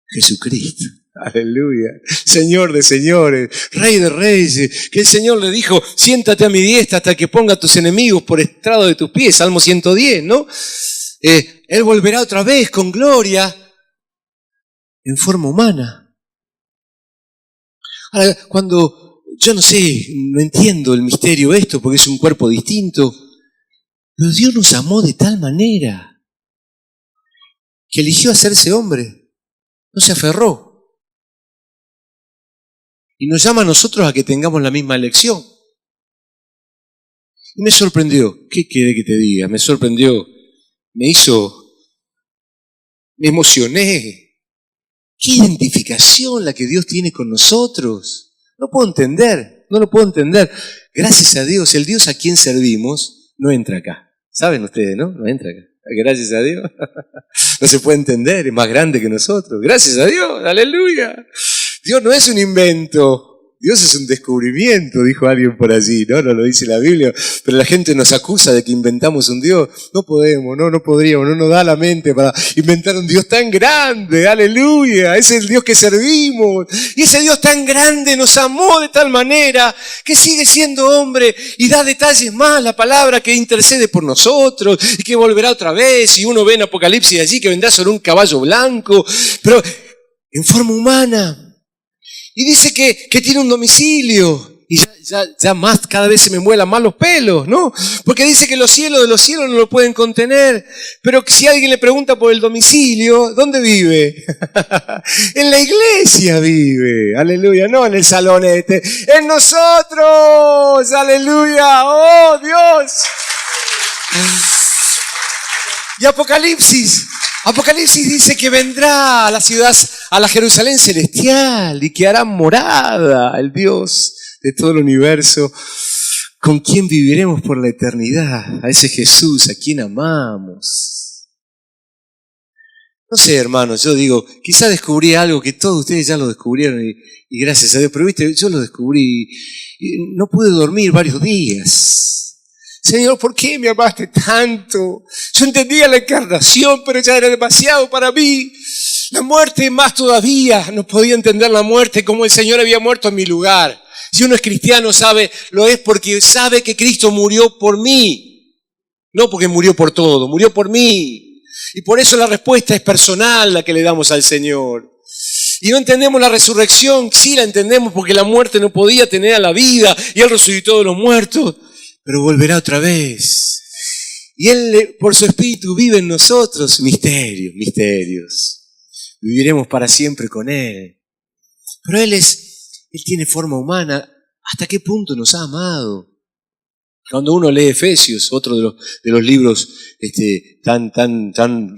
Jesucristo. Aleluya. Señor de señores, Rey de reyes. Que el Señor le dijo, siéntate a mi diestra hasta que ponga a tus enemigos por estrado de tus pies. Salmo 110, ¿no? Él volverá otra vez con gloria en forma humana. Ahora, cuando, yo no sé, no entiendo el misterio de esto porque es un cuerpo distinto, pero Dios nos amó de tal manera que eligió hacerse hombre, no se aferró. Y nos llama a nosotros a que tengamos la misma elección. Y me sorprendió, ¿qué quiere que te diga? Me sorprendió, me emocioné. ¡Qué identificación la que Dios tiene con nosotros! No lo puedo entender. Gracias a Dios, el Dios a quien servimos no entra acá. ¿Saben ustedes, no? No entra acá. Gracias a Dios. No se puede entender, es más grande que nosotros. Gracias a Dios, aleluya. Dios no es un invento. Dios es un descubrimiento, dijo alguien por allí, ¿no? No lo dice la Biblia, pero la gente nos acusa de que inventamos un Dios. No podemos, no podríamos, no nos da la mente para inventar un Dios tan grande, aleluya. Es el Dios que servimos. Y ese Dios tan grande nos amó de tal manera que sigue siendo hombre y da detalles más, la palabra que intercede por nosotros y que volverá otra vez. Y uno ve en Apocalipsis allí que vendrá sobre un caballo blanco, pero en forma humana. Y dice que tiene un domicilio. Y ya más, cada vez se me vuelan más los pelos, ¿no? Porque dice que los cielos de los cielos no lo pueden contener. Pero que si alguien le pregunta por el domicilio, ¿dónde vive? En la iglesia vive, aleluya, no en el salonete. ¡En nosotros! ¡Aleluya! ¡Oh, Dios! Y Apocalipsis dice que vendrá a la ciudad, a la Jerusalén celestial y que hará morada el Dios de todo el universo, con quien viviremos por la eternidad, a ese Jesús a quien amamos. No sé, hermanos, yo digo, quizá descubrí algo que todos ustedes ya lo descubrieron y gracias a Dios, pero viste, yo lo descubrí y no pude dormir varios días. Señor, ¿por qué me amaste tanto? Yo entendía la encarnación, pero ya era demasiado para mí. La muerte más todavía, no podía entender la muerte como el Señor había muerto en mi lugar. Si uno es cristiano, lo es porque sabe que Cristo murió por mí. No porque murió por todo, murió por mí. Y por eso la respuesta es personal la que le damos al Señor. Y no entendemos la resurrección, sí la entendemos porque la muerte no podía tener a la vida y Él resucitó de los muertos, pero volverá otra vez. Y Él, por su Espíritu, vive en nosotros. Misterios, misterios. Viviremos para siempre con Él. Pero Él tiene forma humana. ¿Hasta qué punto nos ha amado? Cuando uno lee Efesios, otro de los libros tan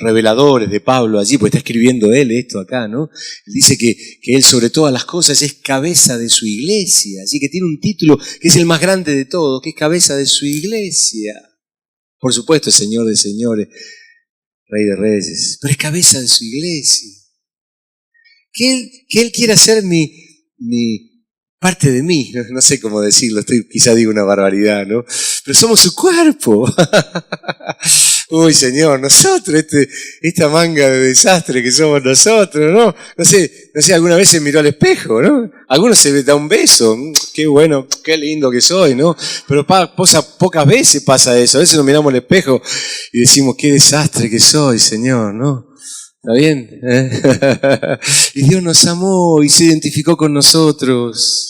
reveladores de Pablo allí, pues está escribiendo él esto acá, ¿no? Él dice que él sobre todas las cosas es cabeza de su iglesia, así que tiene un título que es el más grande de todos, que es cabeza de su iglesia. Por supuesto, Señor de señores, Rey de reyes, pero es cabeza de su iglesia. Que él quiera ser parte de mí, no sé cómo decirlo, quizá digo una barbaridad, ¿no? Pero somos su cuerpo. Uy, Señor, nosotros, esta manga de desastre que somos nosotros, ¿no? No sé, alguna vez se miró al espejo, ¿no? Algunos se da un beso, qué bueno, qué lindo que soy, ¿no? Pero pocas veces pasa eso, a veces nos miramos al espejo y decimos, qué desastre que soy, Señor, ¿no? ¿Está bien? Y Dios nos amó y se identificó con nosotros.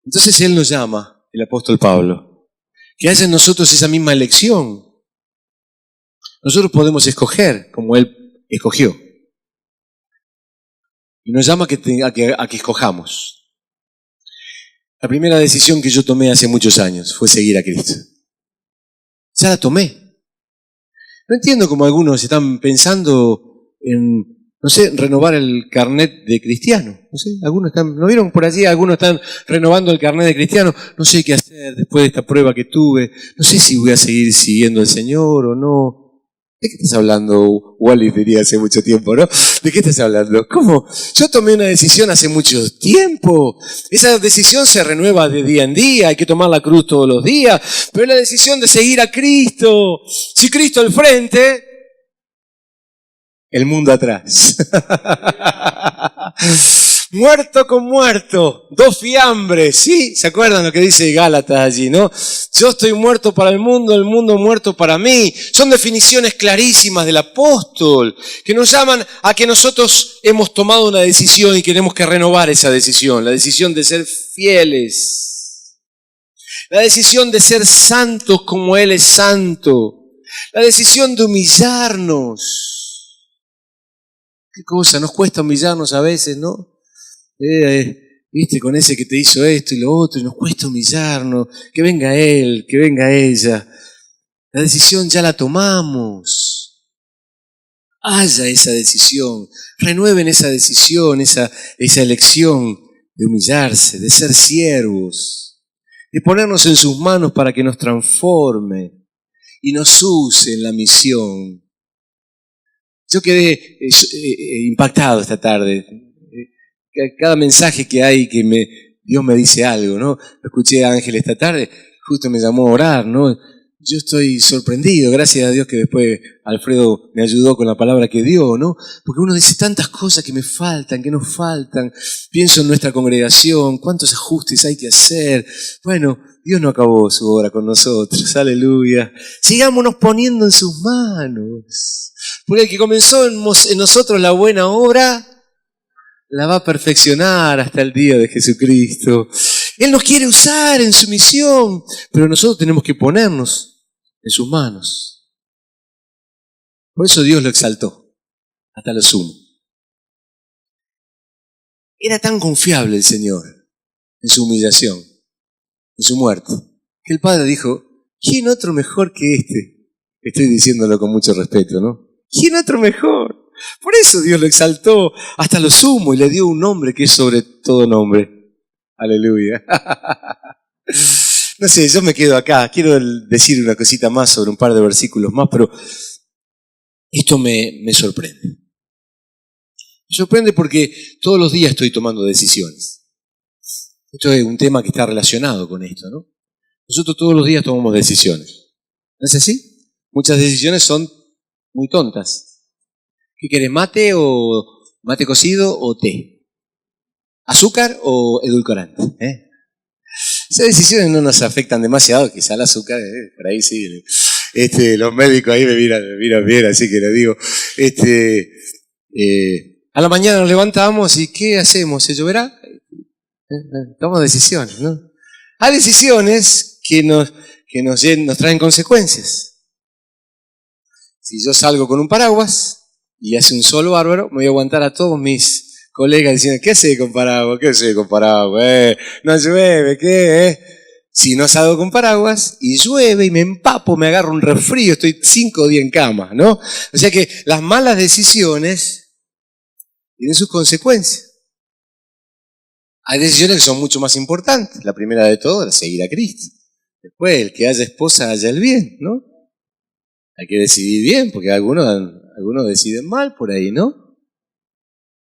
Entonces Él nos llama, el apóstol Pablo, que haya en nosotros esa misma elección. Nosotros podemos escoger como Él escogió. Y nos llama a que escojamos. La primera decisión que yo tomé hace muchos años fue seguir a Cristo. Ya la tomé. No entiendo cómo algunos están pensando en, no sé, renovar el carnet de cristiano. No sé, algunos ¿no vieron por allí? Algunos están renovando el carnet de cristiano. No sé qué hacer después de esta prueba que tuve. No sé si voy a seguir siguiendo al Señor o no. ¿De qué estás hablando? Wally diría hace mucho tiempo, ¿no? ¿De qué estás hablando? ¿Cómo? Yo tomé una decisión hace mucho tiempo. Esa decisión se renueva de día en día. Hay que tomar la cruz todos los días. Pero es la decisión de seguir a Cristo. Si Cristo al frente, el mundo atrás. Muerto con muerto, dos fiambres, ¿sí? ¿Se acuerdan lo que dice Gálatas allí, no? Yo estoy muerto para el mundo muerto para mí. Son definiciones clarísimas del apóstol que nos llaman a que nosotros hemos tomado una decisión y queremos que renovar esa decisión. La decisión de ser fieles. La decisión de ser santos como Él es santo. La decisión de humillarnos. ¿Qué cosa? Nos cuesta humillarnos a veces, ¿no? Viste, con ese que te hizo esto y lo otro, y nos cuesta humillarnos, que venga él, que venga ella. La decisión ya la tomamos. Haya esa decisión, renueven esa decisión, esa elección de humillarse, de ser siervos, de ponernos en sus manos para que nos transforme y nos use en la misión. Yo quedé impactado esta tarde. Cada mensaje que hay Dios me dice algo, ¿no? Lo escuché a Ángel esta tarde, justo me llamó a orar, ¿no? Yo estoy sorprendido, gracias a Dios que después Alfredo me ayudó con la palabra que dio, ¿no? Porque uno dice tantas cosas que me faltan, que nos faltan. Pienso en nuestra congregación, cuántos ajustes hay que hacer. Bueno, Dios no acabó su obra con nosotros, aleluya. Sigámonos poniendo en sus manos. Porque el que comenzó en nosotros la buena obra, la va a perfeccionar hasta el día de Jesucristo. Él nos quiere usar en su misión, pero nosotros tenemos que ponernos en sus manos. Por eso Dios lo exaltó hasta lo sumo. Era tan confiable el Señor en su humillación, en su muerte, que el Padre dijo, ¿quién otro mejor que este? Estoy diciéndolo con mucho respeto, ¿no? ¿Quién otro mejor? Por eso Dios lo exaltó hasta lo sumo y le dio un nombre que es sobre todo nombre. Aleluya. No sé, yo me quedo acá. Quiero decir una cosita más sobre un par de versículos más, pero esto me sorprende. Me sorprende porque todos los días estoy tomando decisiones. Esto es un tema que está relacionado con esto, ¿no? Nosotros todos los días tomamos decisiones. ¿No es así? Muchas decisiones son muy tontas. ¿Qué querés, mate o mate cocido o té? ¿Azúcar o edulcorante? Esas decisiones no nos afectan demasiado, quizá el azúcar, por ahí sí. Los médicos ahí me miran bien, así que les digo. A la mañana nos levantamos y ¿qué hacemos? ¿Se lloverá? Tomamos decisiones, ¿no? Hay decisiones que nos traen consecuencias. Si yo salgo con un paraguas y hace un sol bárbaro, me voy a aguantar a todos mis colegas diciendo, ¿qué hace con paraguas? ¿Qué hace con paraguas? No llueve, ¿qué? Si no salgo con paraguas y llueve y me empapo, me agarro un resfrío, estoy 5 días en cama, ¿no? O sea que las malas decisiones tienen sus consecuencias. Hay decisiones que son mucho más importantes. La primera de todas es seguir a Cristo. Después, el que haya esposa haya el bien, ¿no? Hay que decidir bien, porque algunos deciden mal por ahí, ¿no?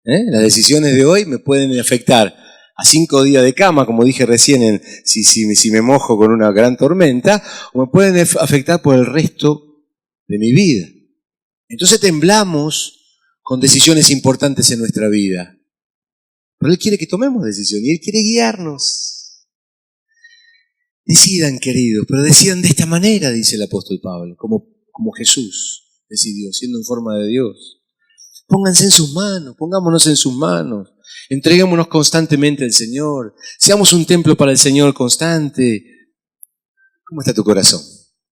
Las decisiones de hoy me pueden afectar a 5 días de cama, como dije recién, si me mojo con una gran tormenta, o me pueden afectar por el resto de mi vida. Entonces temblamos con decisiones importantes en nuestra vida. Pero Él quiere que tomemos decisiones y Él quiere guiarnos. Decidan, queridos, pero decidan de esta manera, dice el apóstol Pablo, como Jesús decidió, siendo en forma de Dios. Pónganse en sus manos, pongámonos en sus manos, entreguémonos constantemente al Señor, seamos un templo para el Señor constante. ¿Cómo está tu corazón?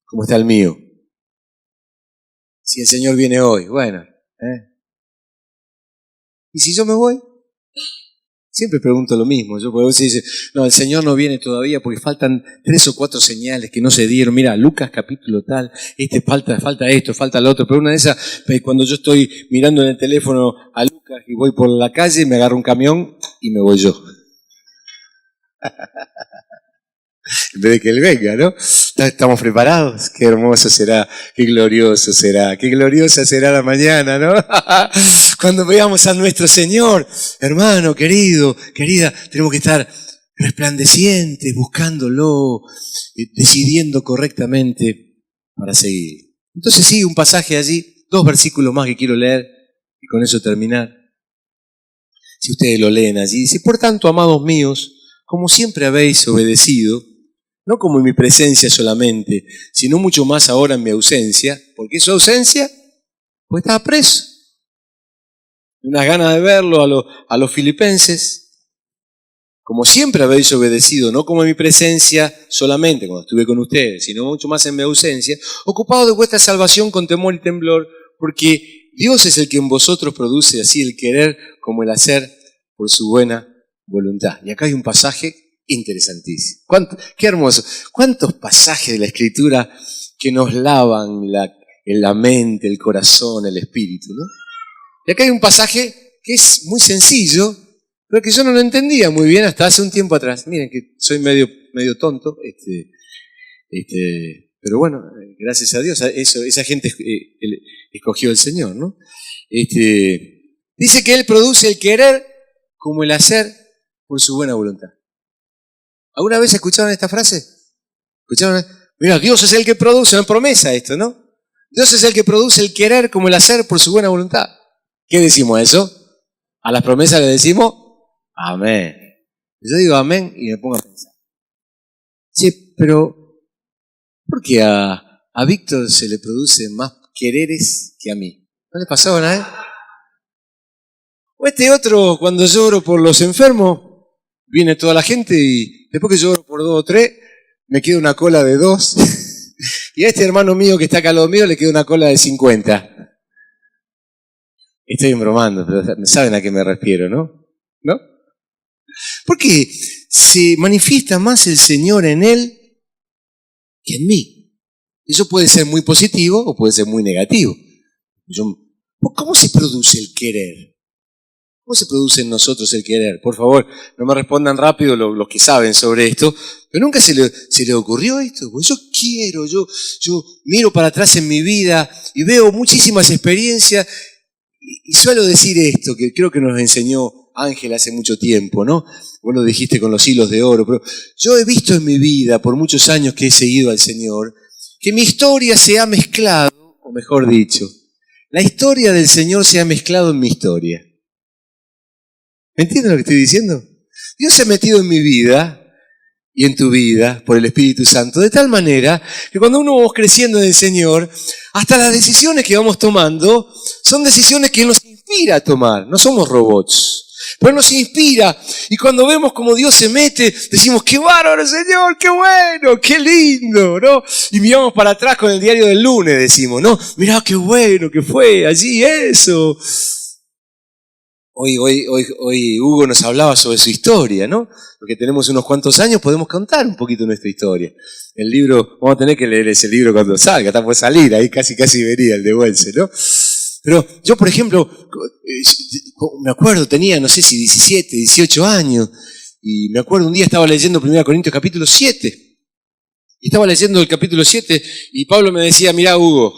¿Cómo está el mío? Si el Señor viene hoy, bueno. ¿Y si yo me voy? Siempre pregunto lo mismo. Yo puedo decir, no, el Señor no viene todavía porque faltan 3 o 4 señales que no se dieron. Mira, Lucas capítulo tal, falta esto, falta lo otro. Pero una de esas, cuando yo estoy mirando en el teléfono a Lucas y voy por la calle, me agarro un camión y me voy yo. En vez de que Él venga, ¿no? ¿Estamos preparados? Qué hermoso será, qué glorioso será, qué gloriosa será la mañana, ¿no? Cuando veamos a nuestro Señor, hermano, querido, querida, tenemos que estar resplandecientes, buscándolo, decidiendo correctamente para seguir. Entonces sí, un pasaje allí, 2 versículos más que quiero leer y con eso terminar. Si ustedes lo leen allí, dice, por tanto, amados míos, como siempre habéis obedecido, no como en mi presencia solamente, sino mucho más ahora en mi ausencia. ¿Por qué su ausencia? Pues estaba preso. Unas ganas de verlo a los filipenses. Como siempre habéis obedecido, no como en mi presencia solamente, cuando estuve con ustedes, sino mucho más en mi ausencia, ocupado de vuestra salvación con temor y temblor, porque Dios es el que en vosotros produce así el querer como el hacer por su buena voluntad. Y acá hay un pasaje interesantísimo. Qué hermoso. ¿Cuántos pasajes de la Escritura que nos lavan la mente, el corazón, el espíritu, ¿no? Y acá hay un pasaje que es muy sencillo, pero que yo no lo entendía muy bien hasta hace un tiempo atrás. Miren que soy medio tonto, pero bueno, gracias a Dios, esa gente escogió el Señor, ¿no? Dice que Él produce el querer como el hacer por su buena voluntad. ¿Alguna vez escucharon esta frase? ¿Escucharon? Mira, Dios es el que produce, una promesa esto, ¿no? Dios es el que produce el querer como el hacer por su buena voluntad. ¿Qué decimos eso? A las promesas le decimos amén. Yo digo amén y me pongo a pensar. Che, pero ¿por qué a Víctor se le produce más quereres que a mí? ¿No le pasaba nada? O este otro, cuando lloro por los enfermos, viene toda la gente y después que lloro por 2 o 3, me queda una cola de 2. Y a este hermano mío que está acá al lado mío le queda una cola de 50. Estoy bromando, pero saben a qué me refiero, ¿no? ¿No? Porque se manifiesta más el Señor en él que en mí. Eso puede ser muy positivo o puede ser muy negativo. ¿Cómo se produce el querer? ¿Cómo se produce en nosotros el querer? Por favor, no me respondan rápido los que saben sobre esto, pero nunca se le ocurrió esto. Porque yo quiero, yo miro para atrás en mi vida y veo muchísimas experiencias y suelo decir esto, que creo que nos enseñó Ángel hace mucho tiempo, ¿no? Vos lo dijiste con los hilos de oro, pero yo he visto en mi vida, por muchos años que he seguido al Señor, que mi historia se ha mezclado, o mejor dicho, la historia del Señor se ha mezclado en mi historia. ¿Me entienden lo que estoy diciendo? Dios se ha metido en mi vida y en tu vida por el Espíritu Santo, de tal manera que cuando uno va creciendo en el Señor, hasta las decisiones que vamos tomando son decisiones que Él nos inspira a tomar, no somos robots. Pero nos inspira, y cuando vemos como Dios se mete, decimos, ¡qué bárbaro, Señor! ¡Qué bueno! ¡Qué lindo! ¿No? Y miramos para atrás con el diario del lunes, decimos, ¿no? Mirá qué bueno que fue allí eso. Hoy Hugo nos hablaba sobre su historia, ¿no? Porque tenemos unos cuantos años, podemos contar un poquito nuestra historia. El libro, vamos a tener que leer ese libro cuando salga, está por salir, ahí casi venía el de Welce, ¿no? Pero yo, por ejemplo, me acuerdo, tenía, no sé si 17, 18 años, y me acuerdo un día estaba leyendo 1 Corintios capítulo 7, y estaba leyendo el capítulo 7, y Pablo me decía, mirá Hugo,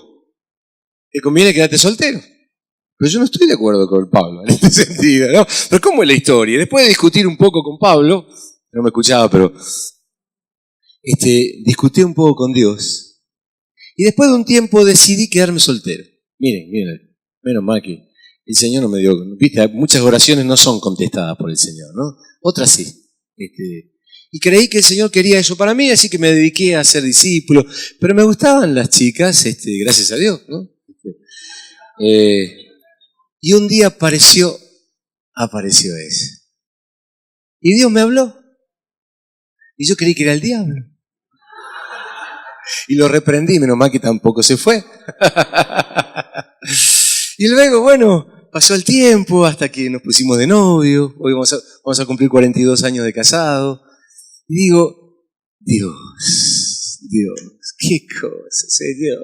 te conviene quedarte soltero. Pero yo no estoy de acuerdo con Pablo en este sentido, ¿no? Pero ¿cómo es la historia? Después de discutir un poco con Pablo, no me escuchaba, pero discutí un poco con Dios, y después de un tiempo decidí quedarme soltero. Miren, menos mal que el Señor no me dio, viste, muchas oraciones no son contestadas por el Señor, ¿no? Otras sí. Y creí que el Señor quería eso para mí, así que me dediqué a ser discípulo. Pero me gustaban las chicas, gracias a Dios, ¿no? Y un día apareció ese. Y Dios me habló. Y yo creí que era el diablo. Y lo reprendí, menos mal que tampoco se fue. Y luego, bueno, pasó el tiempo hasta que nos pusimos de novio. Hoy vamos a cumplir 42 años de casado. Y digo, Dios, qué cosa, Señor.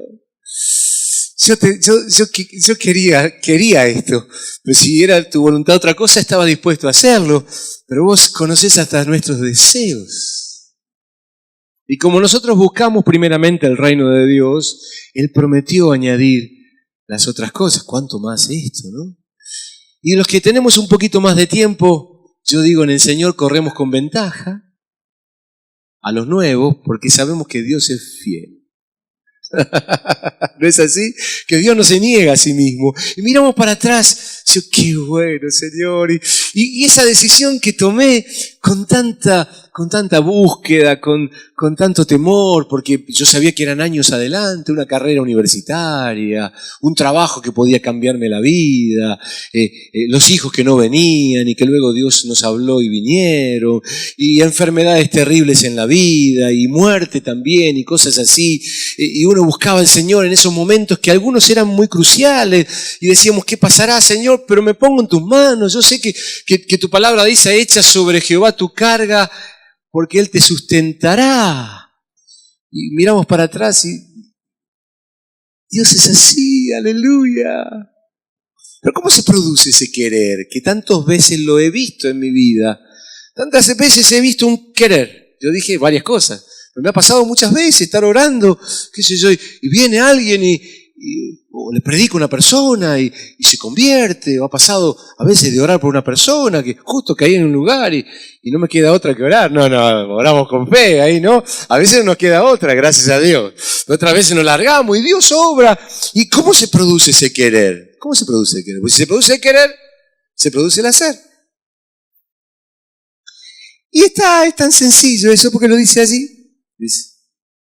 Yo quería esto. Pero si era tu voluntad otra cosa, estaba dispuesto a hacerlo. Pero vos conocés hasta nuestros deseos. Y como nosotros buscamos primeramente el reino de Dios, Él prometió añadir las otras cosas, cuánto más esto, ¿no? Y los que tenemos un poquito más de tiempo, yo digo, en el Señor corremos con ventaja a los nuevos, porque sabemos que Dios es fiel. ¿No es así? Que Dios no se niega a sí mismo. Y miramos para atrás, yo, qué bueno, Señor. Y esa decisión que tomé con tanta búsqueda, con tanto temor, porque yo sabía que eran años adelante, una carrera universitaria, un trabajo que podía cambiarme la vida, los hijos que no venían y que luego Dios nos habló y vinieron, y enfermedades terribles en la vida, y muerte también, y cosas así. Y uno buscaba al Señor en esos momentos que algunos eran muy cruciales, y decíamos, ¿qué pasará, Señor? Pero me pongo en tus manos, yo sé que tu palabra dice, echa sobre Jehová tu carga, porque Él te sustentará. Y miramos para atrás y Dios es así, aleluya. Pero ¿cómo se produce ese querer? Que tantas veces lo he visto en mi vida. Tantas veces he visto un querer. Yo dije varias cosas. Pero me ha pasado muchas veces estar orando, qué sé yo, y viene alguien o le predica a una persona y se convierte, o ha pasado a veces de orar por una persona que justo caí en un lugar y no me queda otra que orar. No, oramos con fe ahí, ¿no? A veces no nos queda otra, gracias a Dios. Otras veces nos largamos y Dios obra. ¿Y cómo se produce ese querer? ¿Cómo se produce el querer? Pues si se produce el querer, se produce el hacer. Y es tan sencillo eso, porque lo dice allí. Dice,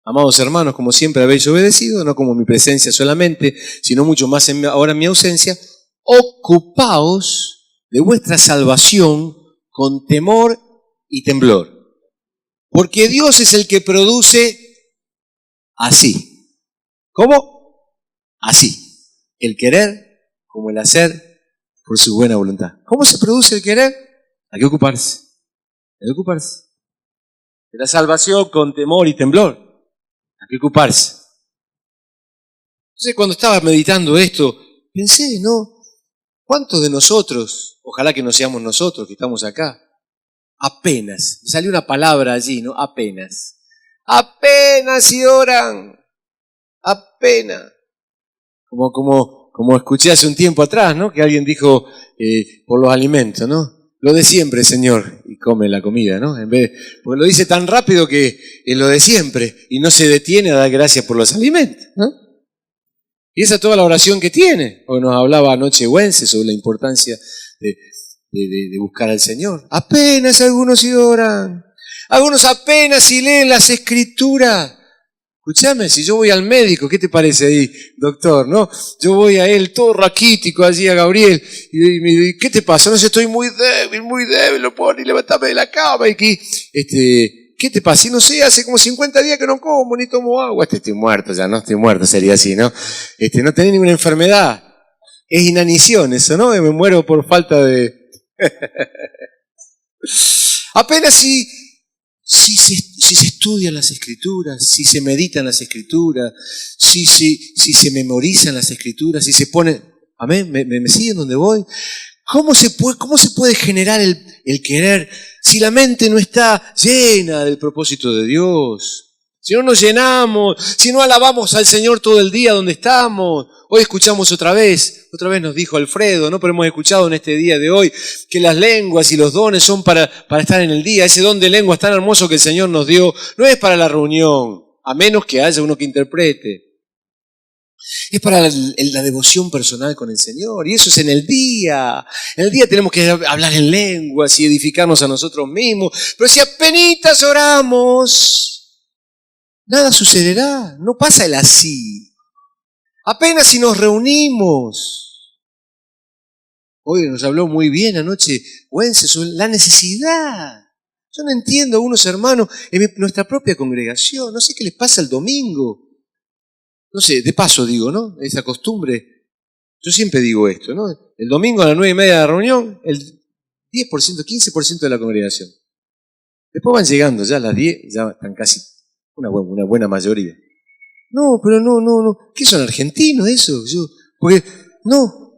amados hermanos, como siempre habéis obedecido, no como mi presencia solamente, sino mucho más ahora en mi ausencia, ocupaos de vuestra salvación con temor y temblor. Porque Dios es el que produce así. ¿Cómo? Así. El querer como el hacer por su buena voluntad. ¿Cómo se produce el querer? Hay que ocuparse. Hay que ocuparse. De la salvación con temor y temblor. Hay que ocuparse. Entonces, cuando estaba meditando esto, pensé, ¿no? ¿Cuántos de nosotros, ojalá que no seamos nosotros que estamos acá, apenas, me salió una palabra allí, ¿no? Apenas y oran, apenas. Como escuché hace un tiempo atrás, ¿no? Que alguien dijo por los alimentos, ¿no? Lo de siempre, Señor, y come la comida, ¿no? Porque lo dice tan rápido que es lo de siempre y no se detiene a dar gracias por los alimentos, ¿no? Y esa es toda la oración que tiene. Hoy nos hablaba anoche Wences sobre la importancia de buscar al Señor. Apenas algunos sí oran, Algunos apenas si leen las Escrituras. Escúchame, si yo voy al médico, ¿qué te parece ahí, doctor? ¿No? Yo voy a él todo raquítico allí a Gabriel y me dice, ¿qué te pasa? No sé, estoy muy débil, no puedo ni levantarme de la cama. Y aquí, ¿qué te pasa? Y no sé, hace como 50 días que no como ni tomo agua. Estoy muerto ya, ¿no? Estoy muerto, sería así, ¿no? No tenés ninguna enfermedad. Es inanición eso, ¿no? Me muero por falta de... Apenas si se estudian las Escrituras, si se meditan las Escrituras, si se memorizan las Escrituras, si se ponen... ¿Amén? ¿Me siguen donde voy? ¿Cómo se puede generar el querer si la mente no está llena del propósito de Dios? Si no nos llenamos, si no alabamos al Señor todo el día donde estamos. Hoy escuchamos otra vez nos dijo Alfredo, ¿no? Pero hemos escuchado en este día de hoy que las lenguas y los dones son para estar en el día. Ese don de lenguas tan hermoso que el Señor nos dio no es para la reunión, a menos que haya uno que interprete. Es para la devoción personal con el Señor, y eso es en el día. En el día tenemos que hablar en lenguas y edificarnos a nosotros mismos, pero si apenitas oramos, nada sucederá, no pasa el así. Apenas si nos reunimos. Hoy nos habló muy bien anoche Wences sobre la necesidad. Yo no entiendo a unos hermanos en nuestra propia congregación, no sé qué les pasa el domingo. No sé, de paso digo, ¿no? Esa costumbre. Yo siempre digo esto, ¿no? El domingo a las 9:30 de la reunión, el 10%, 15% de la congregación. Después van llegando ya a las 10, ya están casi una buena mayoría. No, pero no. ¿Qué son argentinos eso?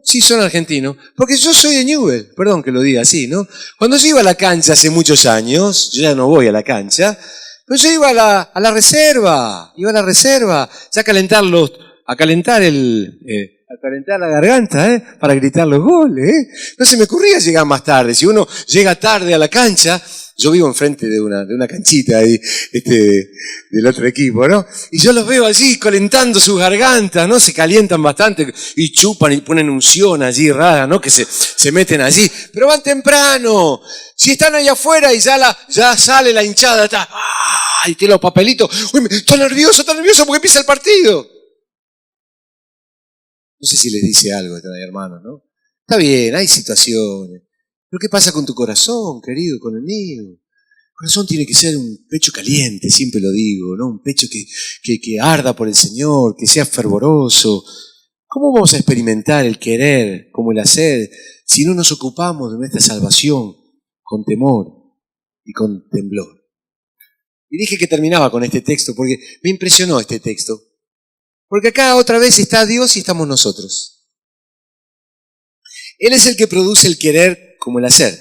Sí son argentinos. Porque yo soy de Newell, perdón que lo diga así, ¿no? Cuando yo iba a la cancha hace muchos años, yo ya no voy a la cancha, pero yo iba a la reserva, ya a calentar la garganta, para gritar los goles, No se me ocurría llegar más tarde. Si uno llega tarde a la cancha, yo vivo enfrente de una canchita ahí, del otro equipo, ¿no? Y yo los veo allí calentando sus gargantas, ¿no? Se calientan bastante y chupan y ponen unción allí rara, ¿no? Que se meten allí. Pero van temprano. Si están allá afuera y ya sale la hinchada, está, y tiene los papelitos. Uy, está nervioso porque empieza el partido. No sé si les dice algo a estos hermanos, ¿no? Está bien, hay situaciones. Pero ¿qué pasa con tu corazón, querido, con el mío? El corazón tiene que ser un pecho caliente, siempre lo digo, ¿no? Un pecho que arda por el Señor, que sea fervoroso. ¿Cómo vamos a experimentar el querer como el hacer si no nos ocupamos de nuestra salvación con temor y con temblor? Y dije que terminaba con este texto porque me impresionó este texto. Porque acá otra vez está Dios y estamos nosotros. Él es el que produce el querer como el hacer.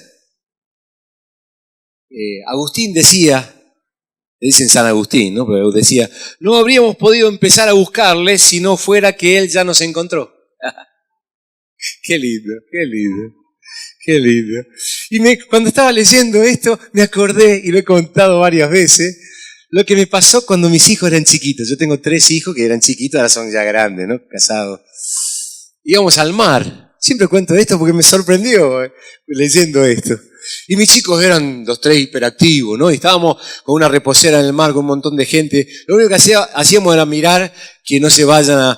Agustín decía, le dicen San Agustín, ¿no? Pero decía, no habríamos podido empezar a buscarle si no fuera que Él ya nos encontró. Qué lindo. Y cuando estaba leyendo esto, me acordé, y lo he contado varias veces, lo que me pasó cuando mis hijos eran chiquitos. Yo tengo 3 hijos que eran chiquitos, ahora son ya grandes, ¿no? Casados. Íbamos al mar. Siempre cuento esto porque me sorprendió leyendo esto. Y mis chicos eran los 3 hiperactivos, ¿no? Y estábamos con una reposera en el mar con un montón de gente. Lo único que hacíamos era mirar que no se vayan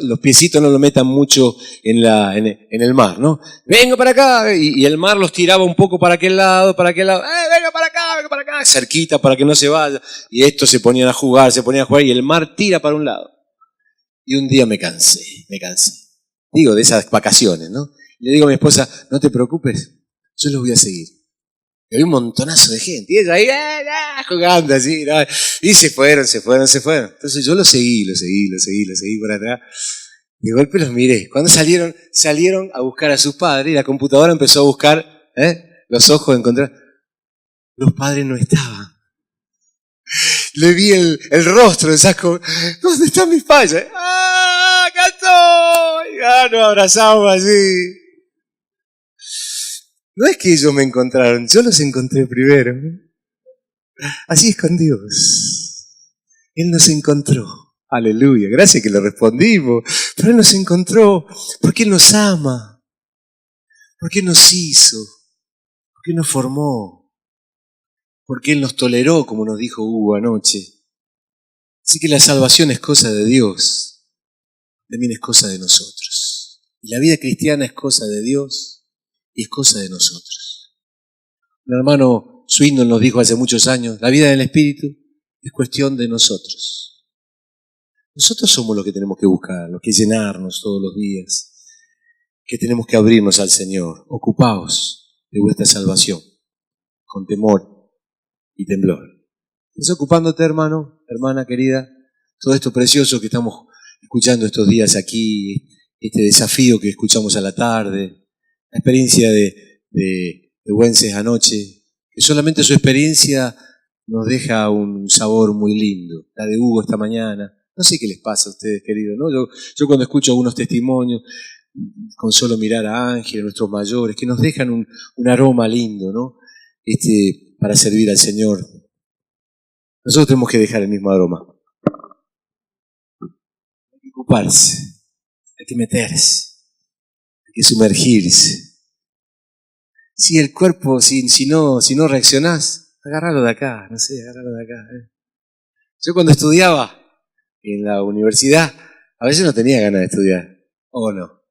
los piecitos no lo metan mucho en el mar, ¿no? Venga para acá. Y el mar los tiraba un poco para aquel lado. Venga para acá, cerquita para que no se vaya. Y estos se ponían a jugar y el mar tira para un lado. Y un día me cansé. Digo, de esas vacaciones, ¿no? Le digo a mi esposa, no te preocupes, yo los voy a seguir. Y había un montonazo de gente. Y ella ahí, jugando así, ¿no? Y se fueron. Entonces yo los seguí por atrás. De golpe los miré. Cuando salieron a buscar a sus padres y la computadora empezó a buscar, los ojos de encontrar. Los padres no estaban. Le vi el rostro de Saco. ¿Dónde están mis padres? ¡Acá estoy! Nos abrazamos así. No es que ellos me encontraron, yo los encontré primero. Así es con Dios. Él nos encontró. Aleluya. Gracias que le respondimos. Pero Él nos encontró porque Él nos ama. Porque nos hizo. Porque nos formó. porque Él nos toleró, como nos dijo Hugo anoche. Así que la salvación es cosa de Dios, también es cosa de nosotros. Y la vida cristiana es cosa de Dios y es cosa de nosotros. Un hermano Swindon nos dijo hace muchos años, la vida del Espíritu es cuestión de nosotros. Nosotros somos los que tenemos que buscar, los que llenarnos todos los días, que tenemos que abrirnos al Señor. Ocupaos de vuestra salvación, con temor y temblor. ¿Estás ocupándote, hermano, hermana querida? Todo esto precioso que estamos escuchando estos días aquí, este desafío que escuchamos a la tarde, la experiencia de Wences anoche, que solamente su experiencia nos deja un sabor muy lindo. La de Hugo esta mañana. No sé qué les pasa a ustedes, queridos, ¿no? Yo cuando escucho algunos testimonios, con solo mirar a Ángel, a nuestros mayores, que nos dejan un aroma lindo, ¿no? Para servir al Señor. Nosotros tenemos que dejar el mismo aroma. Hay que ocuparse, hay que meterse, hay que sumergirse. Si el cuerpo, si no reaccionás, agárralo de acá, no sé, agárralo de acá. Yo cuando estudiaba en la universidad, a veces no tenía ganas de estudiar. ¿O no?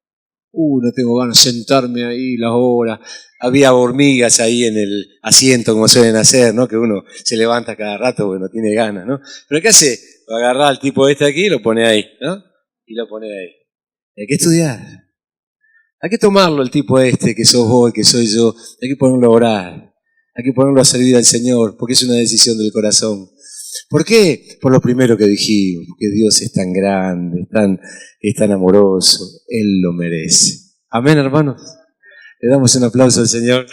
No tengo ganas de sentarme ahí las horas. Había hormigas ahí en el asiento, como suelen hacer, ¿no? Que uno se levanta cada rato porque no tiene ganas, ¿no? Pero ¿qué hace? Agarrar al tipo aquí y lo pone ahí, ¿no? Y lo pone ahí. Hay que estudiar. Hay que tomarlo el tipo que sos vos, que soy yo. Hay que ponerlo a orar. Hay que ponerlo a servir al Señor, porque es una decisión del corazón. ¿Por qué? Por lo primero que dijimos, porque Dios es tan grande, es tan amoroso, Él lo merece. Amén, hermanos. Le damos un aplauso al Señor.